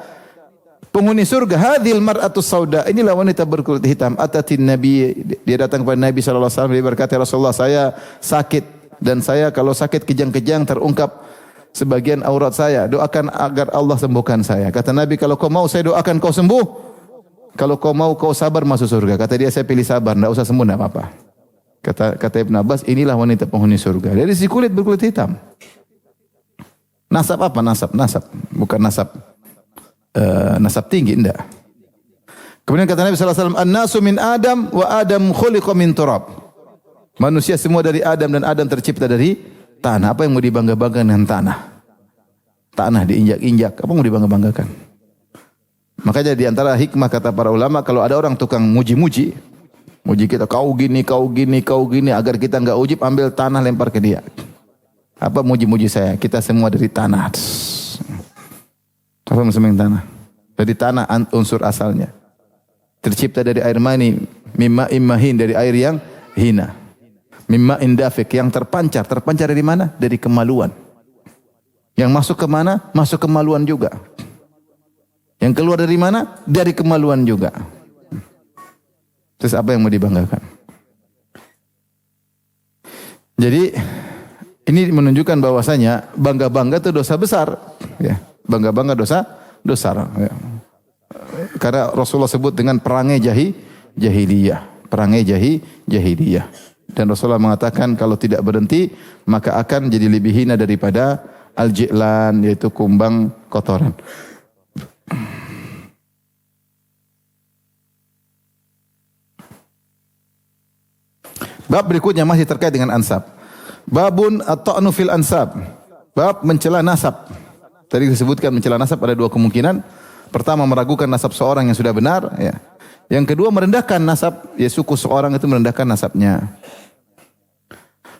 penghuni surga. Hadhil mar'atus sauda. Inilah wanita berkulit hitam. Atatin Nabi, dia datang kepada Nabi sallallahu alaihi wasallam, dia berkata, Rasulullah, saya sakit dan saya kalau sakit kejang-kejang terungkap sebagian aurat saya. Doakan agar Allah sembuhkan saya. Kata Nabi, kalau kau mau saya doakan kau sembuh. Kalau kau mau kau sabar masuk surga. Kata dia, saya pilih sabar, enggak usah sembuh, enggak apa-apa. Kata Ibn Abbas, inilah wanita penghuni surga. Dari si kulit berkulit hitam. Nasab apa? Nasab. Bukan nasab tinggi, enggak. Kemudian kata Nabi SAW, An-nasu min Adam wa Adam khuliqa min turab. Manusia semua dari Adam dan Adam tercipta dari tanah. Apa yang mau dibangga-banggakan dengan tanah? Tanah diinjak-injak. Apa mau dibangga-banggakan? Makanya di antara hikmah kata para ulama, kalau ada orang tukang muji-muji, muji kita, kau gini, agar kita enggak ujub, ambil tanah lempar ke dia. Apa muji-muji saya? Kita semua dari tanah. Apa maksudnya tanah? Dari tanah unsur asalnya. Tercipta dari air mani, mimma immahin, dari air yang hina. Mimma indafik, yang terpancar. Terpancar dari mana? Dari kemaluan. Yang masuk ke mana? Masuk kemaluan juga. Yang keluar dari mana? Dari kemaluan juga. Terus apa yang mau dibanggakan? Jadi ini menunjukkan bahwasanya bangga-bangga itu dosa besar, ya. Bangga-bangga dosa ya. Karena Rasulullah sebut dengan perangai jahiliyah, jahiliyah. Dan Rasulullah mengatakan kalau tidak berhenti maka akan jadi lebih hina daripada al-ji'lan, yaitu kumbang kotoran. Bab berikutnya masih terkait dengan ansab. Babun at-ta'nu fil ansab. Bab mencela nasab. Tadi disebutkan mencela nasab ada dua kemungkinan. Pertama, meragukan nasab seorang yang sudah benar, ya. Yang kedua, merendahkan nasab, ya, suku seorang itu merendahkan nasabnya.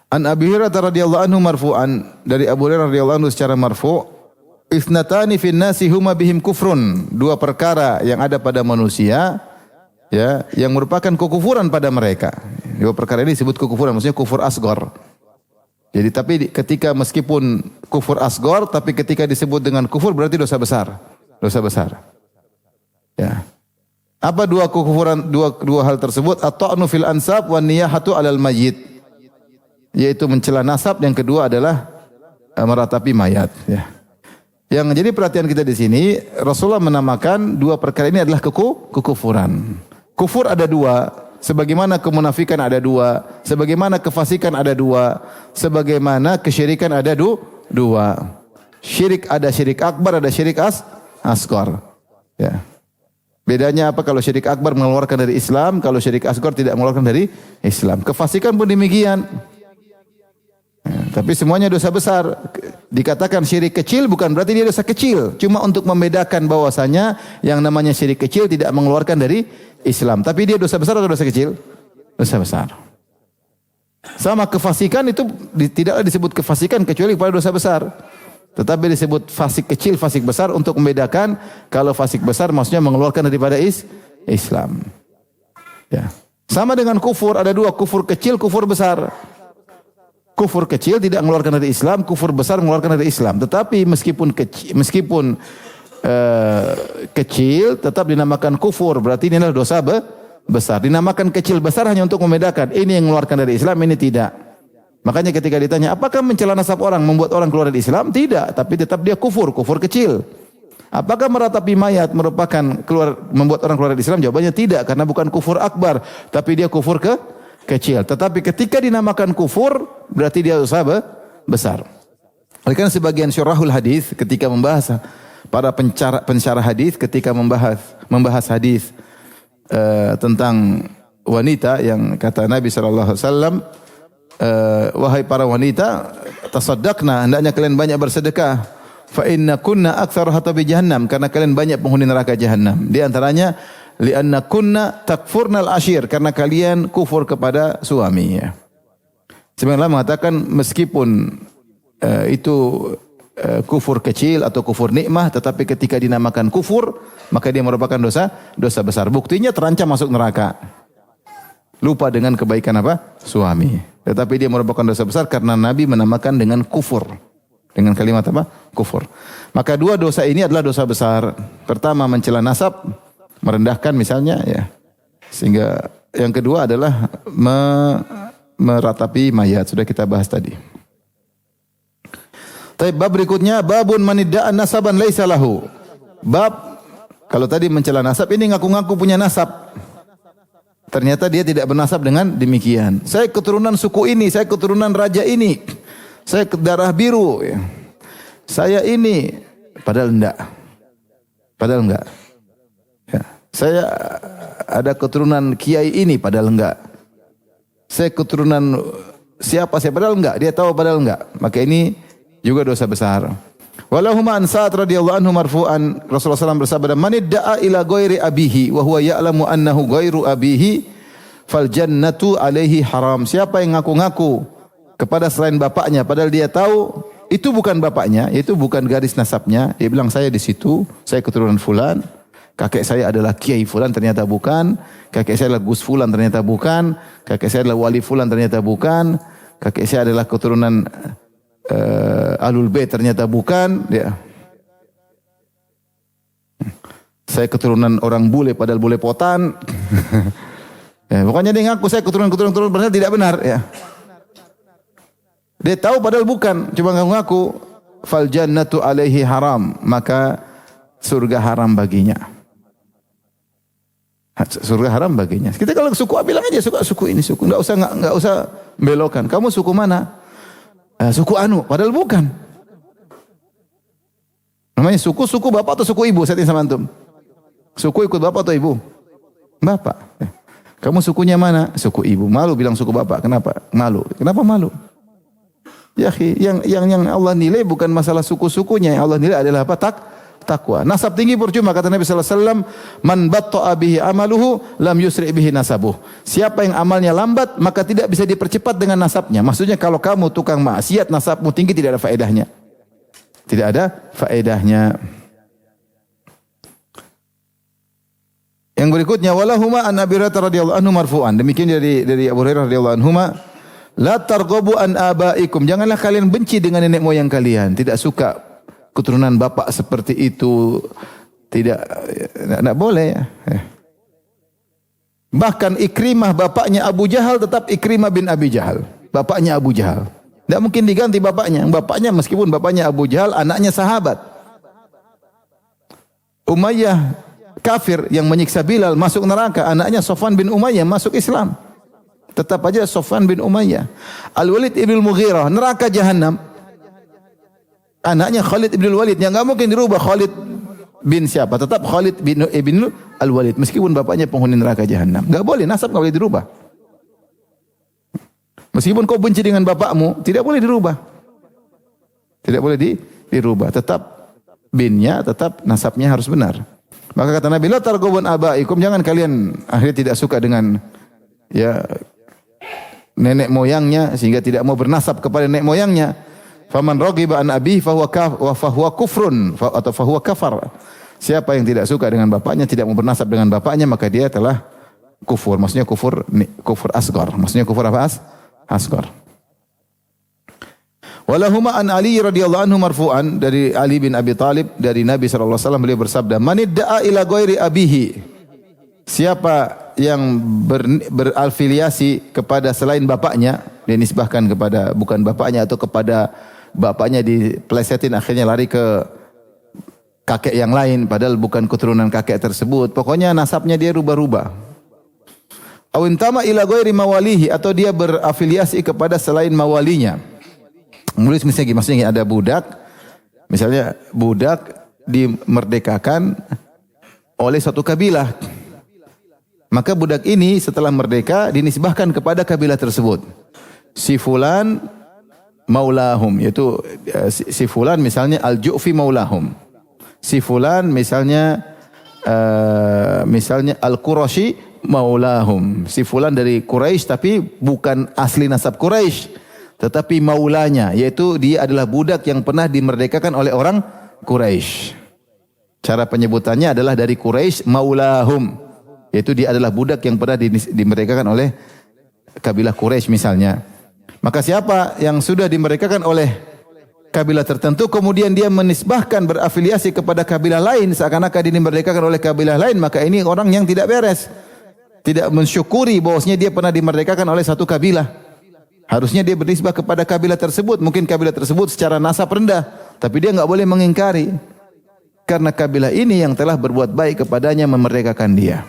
An Abi Hurairah radhiyallahu anhu marfu'an, dari Abu Hurairah radhiyallahu anhu secara marfu', Ithnatani fin nasi huma bihim kufrun. Dua perkara yang ada pada manusia, ya, yang merupakan kekufuran pada mereka. Dua perkara ini disebut kekufuran, maksudnya kufur asghar. Jadi tapi ketika meskipun kufur asghar, tapi ketika disebut dengan kufur berarti dosa besar. Dosa besar. Ya. Apa dua kekufuran, dua hal tersebut? At-ta'nu fil ansab wan niyahatu 'alal mayyit. Yaitu mencela nasab, yang kedua adalah meratapi mayat, ya. Yang jadi perhatian kita di sini, Rasulullah menamakan dua perkara ini adalah kekufuran. Kufur ada dua. Sebagaimana kemunafikan ada dua, sebagaimana kefasikan ada dua, sebagaimana kesyirikan ada dua. Syirik ada syirik akbar, ada syirik asghar. Ya. Bedanya apa? Kalau syirik akbar mengeluarkan dari Islam, kalau syirik asghar tidak mengeluarkan dari Islam. Kefasikan pun demikian. Ya, tapi semuanya dosa besar. Dikatakan syirik kecil bukan berarti dia dosa kecil. Cuma untuk membedakan bahwasanya yang namanya syirik kecil tidak mengeluarkan dari Islam. Tapi dia dosa besar atau dosa kecil? Dosa besar. Sama kefasikan itu tidaklah disebut kefasikan kecuali pada dosa besar. Tetapi disebut fasik kecil, fasik besar untuk membedakan kalau fasik besar maksudnya mengeluarkan daripada Islam. Ya. Sama dengan kufur, ada dua, kufur kecil, kufur besar. Kufur kecil tidak mengeluarkan dari Islam, kufur besar mengeluarkan dari Islam. Tetapi meskipun kecil tetap dinamakan kufur, berarti ini adalah dosa besar. Dinamakan kecil besar hanya untuk membedakan ini yang mengeluarkan dari Islam, ini tidak. Makanya ketika ditanya, apakah mencela nasab orang membuat orang keluar dari Islam? Tidak, tapi tetap dia kufur kecil. Apakah meratapi mayat merupakan membuat orang keluar dari Islam? Jawabannya tidak, karena bukan kufur akbar, tapi dia kufur kecil. Tetapi ketika dinamakan kufur, berarti dia dosa besar. Oleh karena sebagian syurahul hadis ketika membahas para pensyarah hadis ketika membahas hadis tentang wanita yang kata Nabi sallallahu alaihi wasallam, wahai para wanita, tasaddaqna, hendaknya kalian banyak bersedekah. Fa inna kunna aktsara hatabi jahannam, karena kalian banyak penghuni neraka jahannam. Di antaranya li'anna kunna takfurnal ashir, karena kalian kufur kepada suami. Ya. Sebenarnya mengatakan meskipun itu kufur kecil atau kufur nikmah, tetapi ketika dinamakan kufur maka dia merupakan dosa besar. Buktinya terancam masuk neraka. Lupa dengan kebaikan apa? Suami. Tetapi dia merupakan dosa besar karena Nabi menamakan dengan kufur. Dengan kalimat apa? Kufur. Maka dua dosa ini adalah dosa besar. Pertama mencela nasab, merendahkan misalnya, ya. Sehingga yang kedua adalah meratapi mayat. Sudah kita bahas tadi. Tapi bab berikutnya, babun manidda'an nasaban laisa lahu. Bab kalau tadi mencela nasab, ini ngaku-ngaku punya nasab. Ternyata dia tidak bernasab dengan demikian. Saya keturunan suku ini, saya keturunan raja ini, saya darah biru. Ya. Saya ini, padahal enggak. Padahal enggak. Ya. Saya ada keturunan kiai ini, padahal enggak. Saya keturunan siapa saya, padahal enggak. Dia tahu padahal enggak. Maka ini juga dosa besar. Walahuma an Sa'ad radhiyallahu anhu marfu'an, Rasulullah SAW bersabda, "Man idda'a ila ghairi abihi wa huwa ya'lamu annahu ghairu abihi fal jannatu alaihi haram." Siapa yang ngaku-ngaku kepada selain bapaknya padahal dia tahu itu bukan bapaknya, itu bukan garis nasabnya, dia bilang saya di situ, saya keturunan fulan, kakek saya adalah kiai fulan, ternyata bukan, kakek saya adalah Gus fulan, ternyata bukan, kakek saya adalah wali fulan, ternyata bukan, kakek saya adalah keturunan Alul Bait, ternyata bukan, ya. Saya keturunan orang bule padahal bule potan. Ya, pokoknya dia ngaku saya keturunan padahal tidak benar, ya. Dia tahu padahal bukan, cuma ngaku. Fal jannatu alaihi haram, maka surga haram baginya. Surga haram baginya. Kita kalau suku bilang aja suku ini suku, enggak usah belokan. Kamu suku mana? Suku anu, padahal bukan. Namanya suku bapak atau suku ibu? Saya tanya sama antum. Suku ikut bapak atau ibu? Bapak. Kamu sukunya mana? Suku ibu. Malu bilang suku bapak. Kenapa? Malu. Kenapa malu? Ya, yang Allah nilai bukan masalah suku-sukunya. Yang Allah nilai adalah apa? Takwa. Nasab tinggi percuma, kata Nabi sallallahu alaihi wasallam, man batta'a bihi amaluhu lam yusri' bihi nasabuh. Siapa yang amalnya lambat maka tidak bisa dipercepat dengan nasabnya. Maksudnya kalau kamu tukang maksiat nasabmu tinggi tidak ada faedahnya. Tidak ada faedahnya. Yang berikutnya walahuma an Abi Hurairah radhiyallahu anhu marfu'an. Demikian dari Abu Hurairah radhiyallahu anhu, la targhabu an abaikum. Janganlah kalian benci dengan nenek moyang kalian. Tidak suka keturunan bapak seperti itu, tidak boleh. Bahkan Ikrimah bapaknya Abu Jahal tetap Ikrimah bin Abi Jahal, bapaknya Abu Jahal. Tidak mungkin diganti bapaknya. Bapaknya meskipun bapaknya Abu Jahal, anaknya sahabat. Umayyah kafir yang menyiksa Bilal masuk neraka, anaknya Safwan bin Umayyah masuk Islam. Tetap aja Safwan bin Umayyah. Al-Walid ibn Mughirah neraka jahanam. Anaknya Khalid ibn Walid yang enggak mungkin dirubah Khalid bin siapa? Tetap Khalid bin ibn Al-Walid meskipun bapaknya penghuni neraka jahanam. Enggak boleh, nasab enggak boleh dirubah. Meskipun kau benci dengan bapakmu, tidak boleh dirubah. Tidak boleh dirubah. Tetap binnya, tetap nasabnya harus benar. Maka kata Nabi, la targhubun abaikum, jangan kalian akhirnya tidak suka dengan ya nenek moyangnya sehingga tidak mau bernasab kepada nenek moyangnya. Faman raghiba an abihi fahuwa kufrun atau fahuwa kafar. Siapa yang tidak suka dengan bapaknya, tidak mau bernasab dengan bapaknya, maka dia telah kufur. Maksudnya kufur asghar. Maksudnya kufur apa? Asghar. Walahuma an Ali radhiyallahu anhu marfu'an, dari Ali bin Abi Thalib dari Nabi sallallahu alaihi wasallam, beliau bersabda, "Man idda'a ila ghairi abihi." Siapa yang berafiliasi kepada selain bapaknya, dia nisbahkan kepada bukan bapaknya atau kepada bapaknya diplesetin akhirnya lari ke kakek yang lain padahal bukan keturunan kakek tersebut. Pokoknya nasabnya dia rubah-rubah. Awintama ila ghairi mawalihi, atau dia berafiliasi kepada selain mawalinya. Menulis maksudnya ada budak, misalnya budak dimerdekakan oleh suatu kabilah. Maka budak ini setelah merdeka dinisbahkan kepada kabilah tersebut. Si fulan maulahum, yaitu si fulan misalnya al-Ju'fi maulahum. Si fulan misalnya al-Qurashi maulahum. Si fulan dari Quraisy tapi bukan asli nasab Quraisy, tetapi maulanya, yaitu dia adalah budak yang pernah dimerdekakan oleh orang Quraisy. Cara penyebutannya adalah dari Quraisy maulahum, yaitu dia adalah budak yang pernah dimerdekakan oleh kabilah Quraisy misalnya. Maka siapa yang sudah dimerdekakan oleh kabilah tertentu kemudian dia menisbahkan berafiliasi kepada kabilah lain seakan-akan dia dimerdekakan oleh kabilah lain, maka ini orang yang tidak beres. Tidak mensyukuri bahwasanya dia pernah dimerdekakan oleh satu kabilah. Harusnya dia bernisbah kepada kabilah tersebut. Mungkin kabilah tersebut secara nasab rendah, tapi dia enggak boleh mengingkari. Karena kabilah ini yang telah berbuat baik kepadanya memerdekakan dia.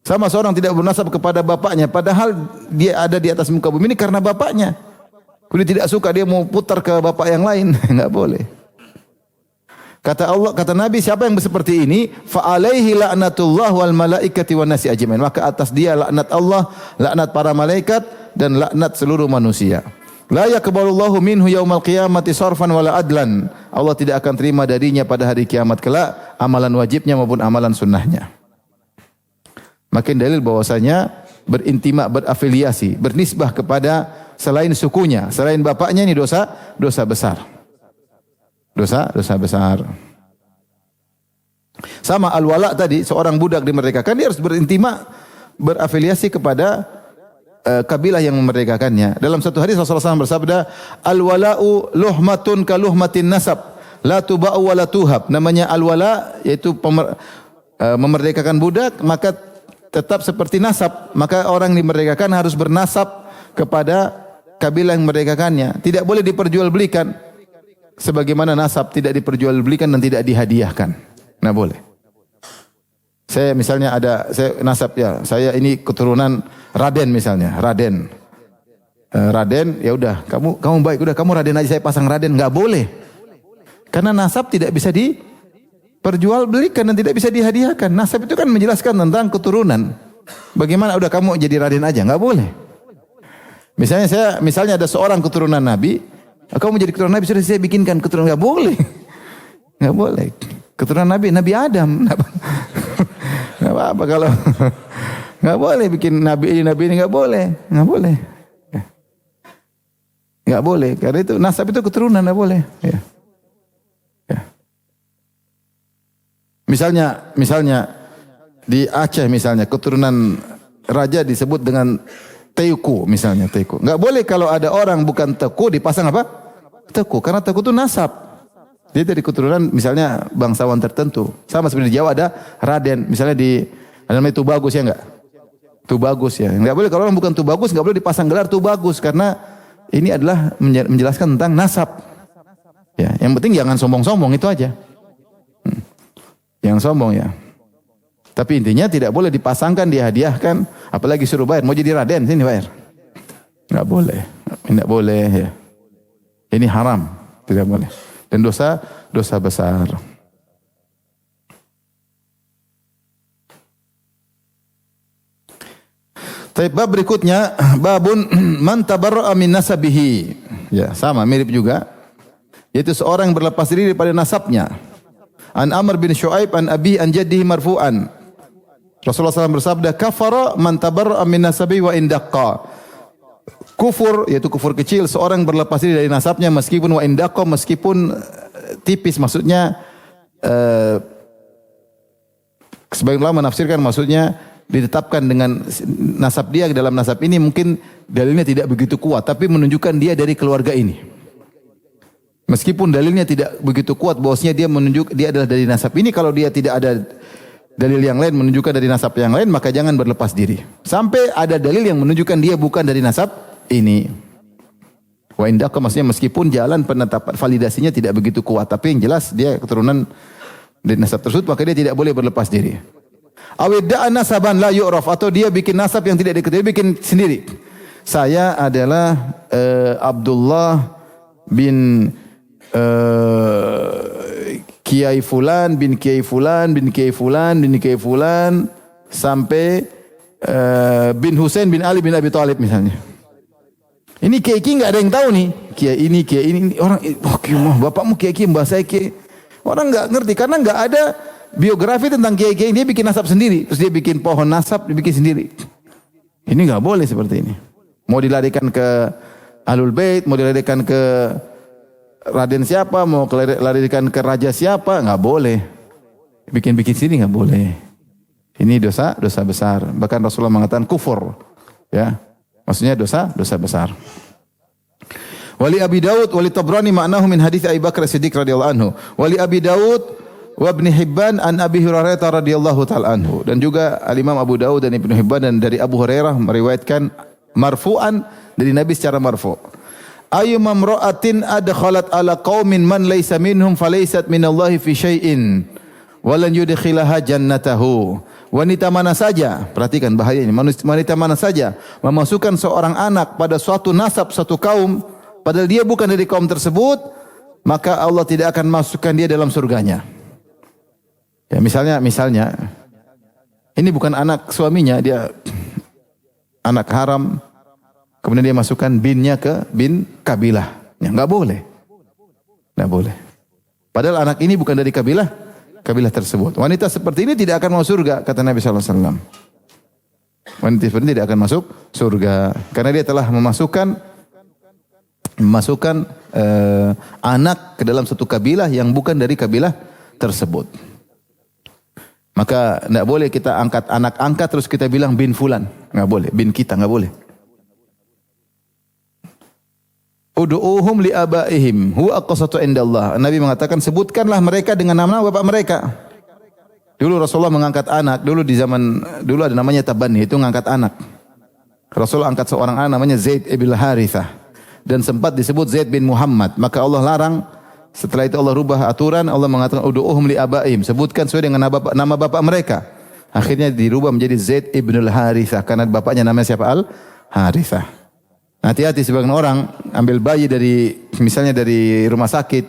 Sama seorang tidak bernasab kepada bapaknya, padahal dia ada di atas muka bumi ini karena bapaknya. Kalau dia tidak suka, dia mau putar ke bapak yang lain, enggak boleh. Kata Allah, kata Nabi, siapa yang seperti ini, fa alaihi la'natullah wal malaikati wan nasi ajmain. Maka atas dia laknat Allah, laknat para malaikat dan laknat seluruh manusia. La yaqbalullahu minhu yaumal qiyamati sarfan wala adlan. Allah tidak akan terima darinya pada hari kiamat kelak amalan wajibnya maupun amalan sunnahnya. Makin dalil bahwasanya berintima, berafiliasi, bernisbah kepada selain sukunya, selain bapaknya ini dosa besar. Dosa besar. Sama al-wala tadi, seorang budak dimerdekakan, dia harus berintima, berafiliasi kepada kabilah yang memerdekakannya. Dalam satu hadis Rasulullah SAW bersabda, al-wala'u luhmatun ka luhmatin nasab, la tuba'u wa la tuhab. Namanya al-wala, yaitu memerdekakan budak, maka tetap seperti nasab. Maka orang dimerdekakan harus bernasab kepada kabilah yang memerdekakannya. Tidak boleh diperjualbelikan. Sebagaimana nasab tidak diperjualbelikan dan tidak dihadiahkan. Nah boleh. Saya misalnya saya nasab ya, saya ini keturunan Raden misalnya, Raden. Raden, ya udah, kamu baik, udah kamu Raden aja, saya pasang Raden, enggak boleh. Karena nasab tidak bisa diperjualbelikan dan tidak bisa dihadiahkan. Nasab itu kan menjelaskan tentang keturunan. Bagaimana udah kamu jadi Raden aja, enggak boleh. Misalnya ada seorang keturunan Nabi, kamu menjadi keturunan Nabi, sudah saya bikinkan keturunan, enggak boleh. Enggak boleh. Keturunan Nabi Adam. Enggak apa-apa kalau enggak boleh bikin nabi ini enggak boleh. Enggak boleh. Enggak boleh. Karena itu nasab itu keturunan, enggak boleh. Ya. Ya. Misalnya di Aceh misalnya keturunan raja disebut dengan Teuku misalnya, Teuku. Enggak boleh kalau ada orang bukan Teuku dipasang apa? Teuku, karena Teuku itu nasab. Dia dari keturunan misalnya bangsawan tertentu. Sama seperti di Jawa ada Raden, misalnya ada namanya Tubagus ya enggak? Tubagus ya. Enggak boleh kalau orang bukan Tubagus, enggak boleh dipasang gelar Tubagus karena ini adalah menjelaskan tentang nasab. Ya, yang penting jangan sombong-sombong itu aja. Jangan sombong ya. Tapi intinya tidak boleh dipasangkan, dihadiahkan, apalagi suruh bayar. Mau jadi Raden, sini bayar. Enggak boleh. Tidak boleh ya. Ini haram, tidak boleh. Dan dosa besar. Tapi bab berikutnya, babun man tabarra'a min nasabihi. Ya, sama mirip juga. Yaitu seorang yang berlepas diri daripada nasabnya. An Amr bin Shu'aib an abi an jaddihi marfu'an. Rasulullah SAW bersabda, kafara man tabarra'a min nasabihi wa indaqqa. Kufur, yaitu kufur kecil, seorang berlepas diri dari nasabnya meskipun wa indaqqa, meskipun tipis, maksudnya sebagian ulama menafsirkan maksudnya ditetapkan dengan nasab dia dalam nasab ini mungkin dalilnya tidak begitu kuat, tapi menunjukkan dia dari keluarga ini. Meskipun dalilnya tidak begitu kuat bahwasanya dia adalah dari nasab ini, kalau dia tidak ada dalil yang lain menunjukkan dari nasab yang lain, maka jangan berlepas diri. Sampai ada dalil yang menunjukkan dia bukan dari nasab ini. Wa indaka maksudnya meskipun jalan penetapan validasinya tidak begitu kuat, tapi yang jelas dia keturunan dari nasab tersebut, maka dia tidak boleh berlepas diri. Awidda'a nasaban la yu'raf, atau dia bikin nasab yang tidak diketahui, bikin sendiri. Saya adalah Abdullah bin Kiai Fulan bin Kiai Fulan bin Kiai Fulan bin Kiai Fulan sampai bin Husain bin Ali bin Abi Thalib misalnya. Ini Kiai enggak ada yang tahu nih. Kiai ini orang, oh Kiai bapakmu Kiai bahasa Kiai. Orang enggak ngerti karena enggak ada biografi tentang kiai-kiai, dia bikin nasab sendiri, terus dia bikin pohon nasab, dia bikin sendiri. Ini enggak boleh seperti ini. Mau dilarikan ke Ahlul Bait, mau dilarikan ke Raden siapa, mau dilarikan ke raja siapa, enggak boleh. Bikin-bikin sendiri enggak boleh. Ini dosa besar. Bahkan Rasulullah mengatakan kufur. Ya. Maksudnya dosa besar. Wali Abi Daud, wali Tabrani maknahu min hadits Abi Bakar Siddiq radhiyallahu anhu. Wali Abi Daud wa Ibnu Hibban an Abi Hurairah radhiyallahu ta'ala anhu. Dan juga Al-Imam Abu Daud dan Ibnu Hibban dan dari Abu Hurairah meriwayatkan marfu'an dari Nabi secara marfu'. Ayyuma imra'atin adkhalat ala qaumin man laysa minhum falaysat minallahi fi syai'in walan yudkhilaha jannatahu. Wanita mana saja, perhatikan bahaya ini, wanita mana saja memasukkan seorang anak pada suatu nasab, satu kaum, padahal dia bukan dari kaum tersebut, maka Allah tidak akan masukkan dia dalam surganya. Ya, misalnya ini bukan anak suaminya, dia anak haram, kemudian dia masukkan binnya ke bin kabilah. Ya, enggak boleh. Padahal anak ini bukan dari kabilah tersebut. Wanita seperti ini tidak akan masuk surga, kata Nabi sallallahu alaihi wasallam. Wanita seperti ini tidak akan masuk surga karena dia telah memasukkan anak ke dalam satu kabilah yang bukan dari kabilah tersebut. Maka tidak boleh kita angkat anak terus kita bilang bin fulan, enggak boleh, bin kita enggak boleh. Ud'uuhum li abaihim huwa aqsatu indallah. Nabi mengatakan sebutkanlah mereka dengan nama bapak mereka. Dulu Rasulullah mengangkat anak, dulu ada namanya tabanni, itu mengangkat anak. Rasulullah angkat seorang anak namanya Zaid ibn Harithah dan sempat disebut Zaid bin Muhammad. Maka Allah larang, setelah itu Allah rubah aturan, Allah mengatakan ud'uuhum li abaihim, sebutkan sesuai dengan nama bapak mereka. Akhirnya dirubah menjadi Zaid ibn Harithah karena bapaknya namanya siapa? Al-Harithah. Hati-hati sebagian orang ambil bayi misalnya dari rumah sakit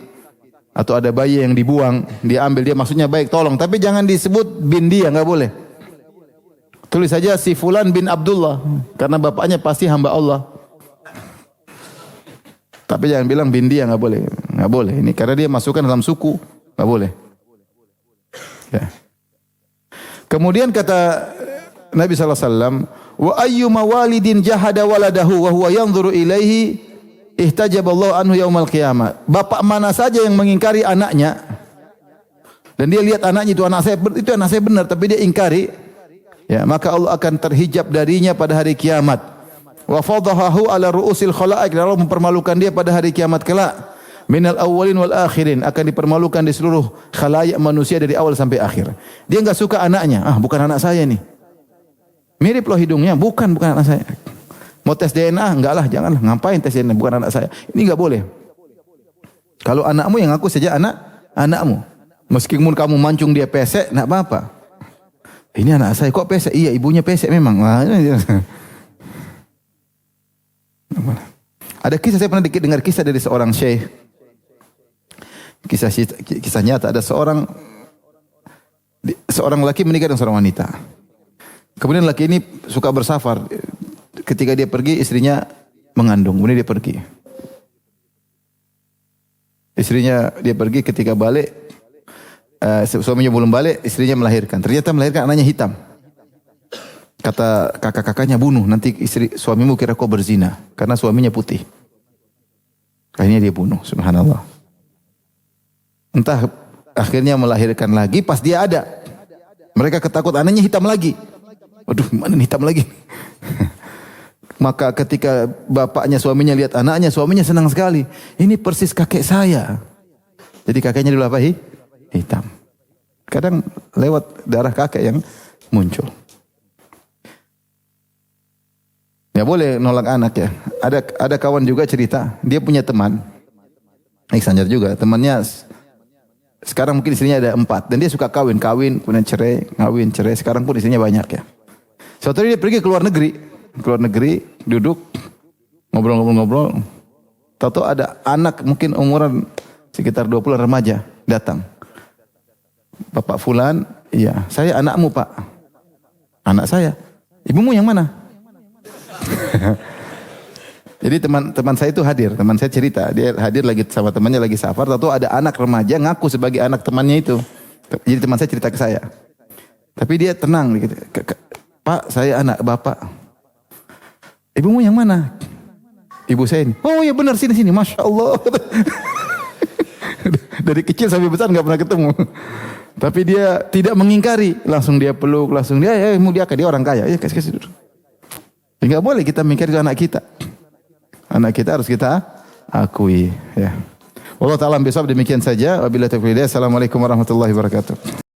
atau ada bayi yang dibuang, dia ambil, dia maksudnya baik, tolong, tapi jangan disebut bin dia, enggak boleh. Tulis saja si fulan bin Abdullah karena bapaknya pasti hamba Allah. Tapi jangan bilang bin dia, enggak boleh. Enggak boleh. Ini karena dia masukkan dalam suku, enggak boleh. Ya. Kemudian kata Nabi sallallahu alaihi wasallam, wa ayyuma walidin jahada waladahu wa huwa yanzuru ilaihi ihtajaballahu anhu yaumal qiyamah. Bapak mana saja yang mengingkari anaknya dan dia lihat anaknya itu anak saya benar tapi dia ingkari, ya, maka Allah akan terhijab darinya pada hari kiamat. Wa fadahahu ala ru'usil khalaik, Allah mempermalukan dia pada hari kiamat kelak. Minal awwalin wal akhirin, akan dipermalukan di seluruh khalayak manusia dari awal sampai akhir. Dia enggak suka anaknya, bukan anak saya nih. Mirip loh hidungnya, bukan anak saya. Mau tes DNA, enggak lah, janganlah. Ngapain tes DNA, bukan anak saya. Ini enggak boleh. Kalau anakmu yang ngaku saja anakmu. Meskipun kamu mancung dia pesek, enggak apa-apa. Ini anak saya kok pesek? Iya, ibunya pesek memang. Nah, ada kisah, saya pernah dengar kisah dari seorang syekh. Kisah nyata, ada seorang laki menikah dengan seorang wanita. Kemudian laki ini suka bersafar. Ketika dia pergi, istrinya mengandung. Kemudian dia pergi. Istrinya dia pergi, ketika balik, suaminya belum balik, istrinya melahirkan. Ternyata melahirkan anaknya hitam. Kata kakak-kakaknya, bunuh, nanti suamimu kira kau berzina. Karena suaminya putih. Akhirnya dia bunuh, subhanallah. Entah akhirnya melahirkan lagi, pas dia ada. Mereka ketakut anaknya hitam lagi. Waduh, mana nih hitam lagi? Maka ketika bapaknya suaminya lihat anaknya, suaminya senang sekali. Ini persis kakek saya. Jadi kakeknya dulu apa? Hitam. Kadang lewat darah kakek yang muncul. Ya boleh nolak anak ya. Ada kawan juga cerita, dia punya teman. Sanjar juga, temannya sekarang mungkin istrinya ada 4 dan dia suka kawin, kemudian cerai, kawin, cerai. Sekarang pun istrinya banyak ya. Suatu hari dia pergi ke luar negeri, duduk, ngobrol-ngobrol. Tahu-tahu ada anak mungkin umuran sekitar 20 remaja datang. Bapak Fulan, iya, saya anakmu Pak. Anak saya. Ibumu yang mana? Jadi teman saya itu hadir, teman saya cerita, dia hadir lagi sama temannya lagi safar, tahu-tahu ada anak remaja ngaku sebagai anak temannya itu. Jadi teman saya cerita ke saya. Tapi dia tenang gitu. Pak, saya anak Bapak. Ibumu yang mana? Ibu saya ini. Oh ya benar, sini, Masya Allah. Dari kecil sampai besar nggak pernah ketemu. Tapi dia tidak mengingkari, langsung dia peluk, langsung dia orang kaya, ya kasih dulu. Enggak boleh kita mengingkari anak kita. Anak kita harus kita akui. Ya. Allah Ta'ala besok demikian saja. Wabillahi taufiq. Assalamualaikum warahmatullahi wabarakatuh.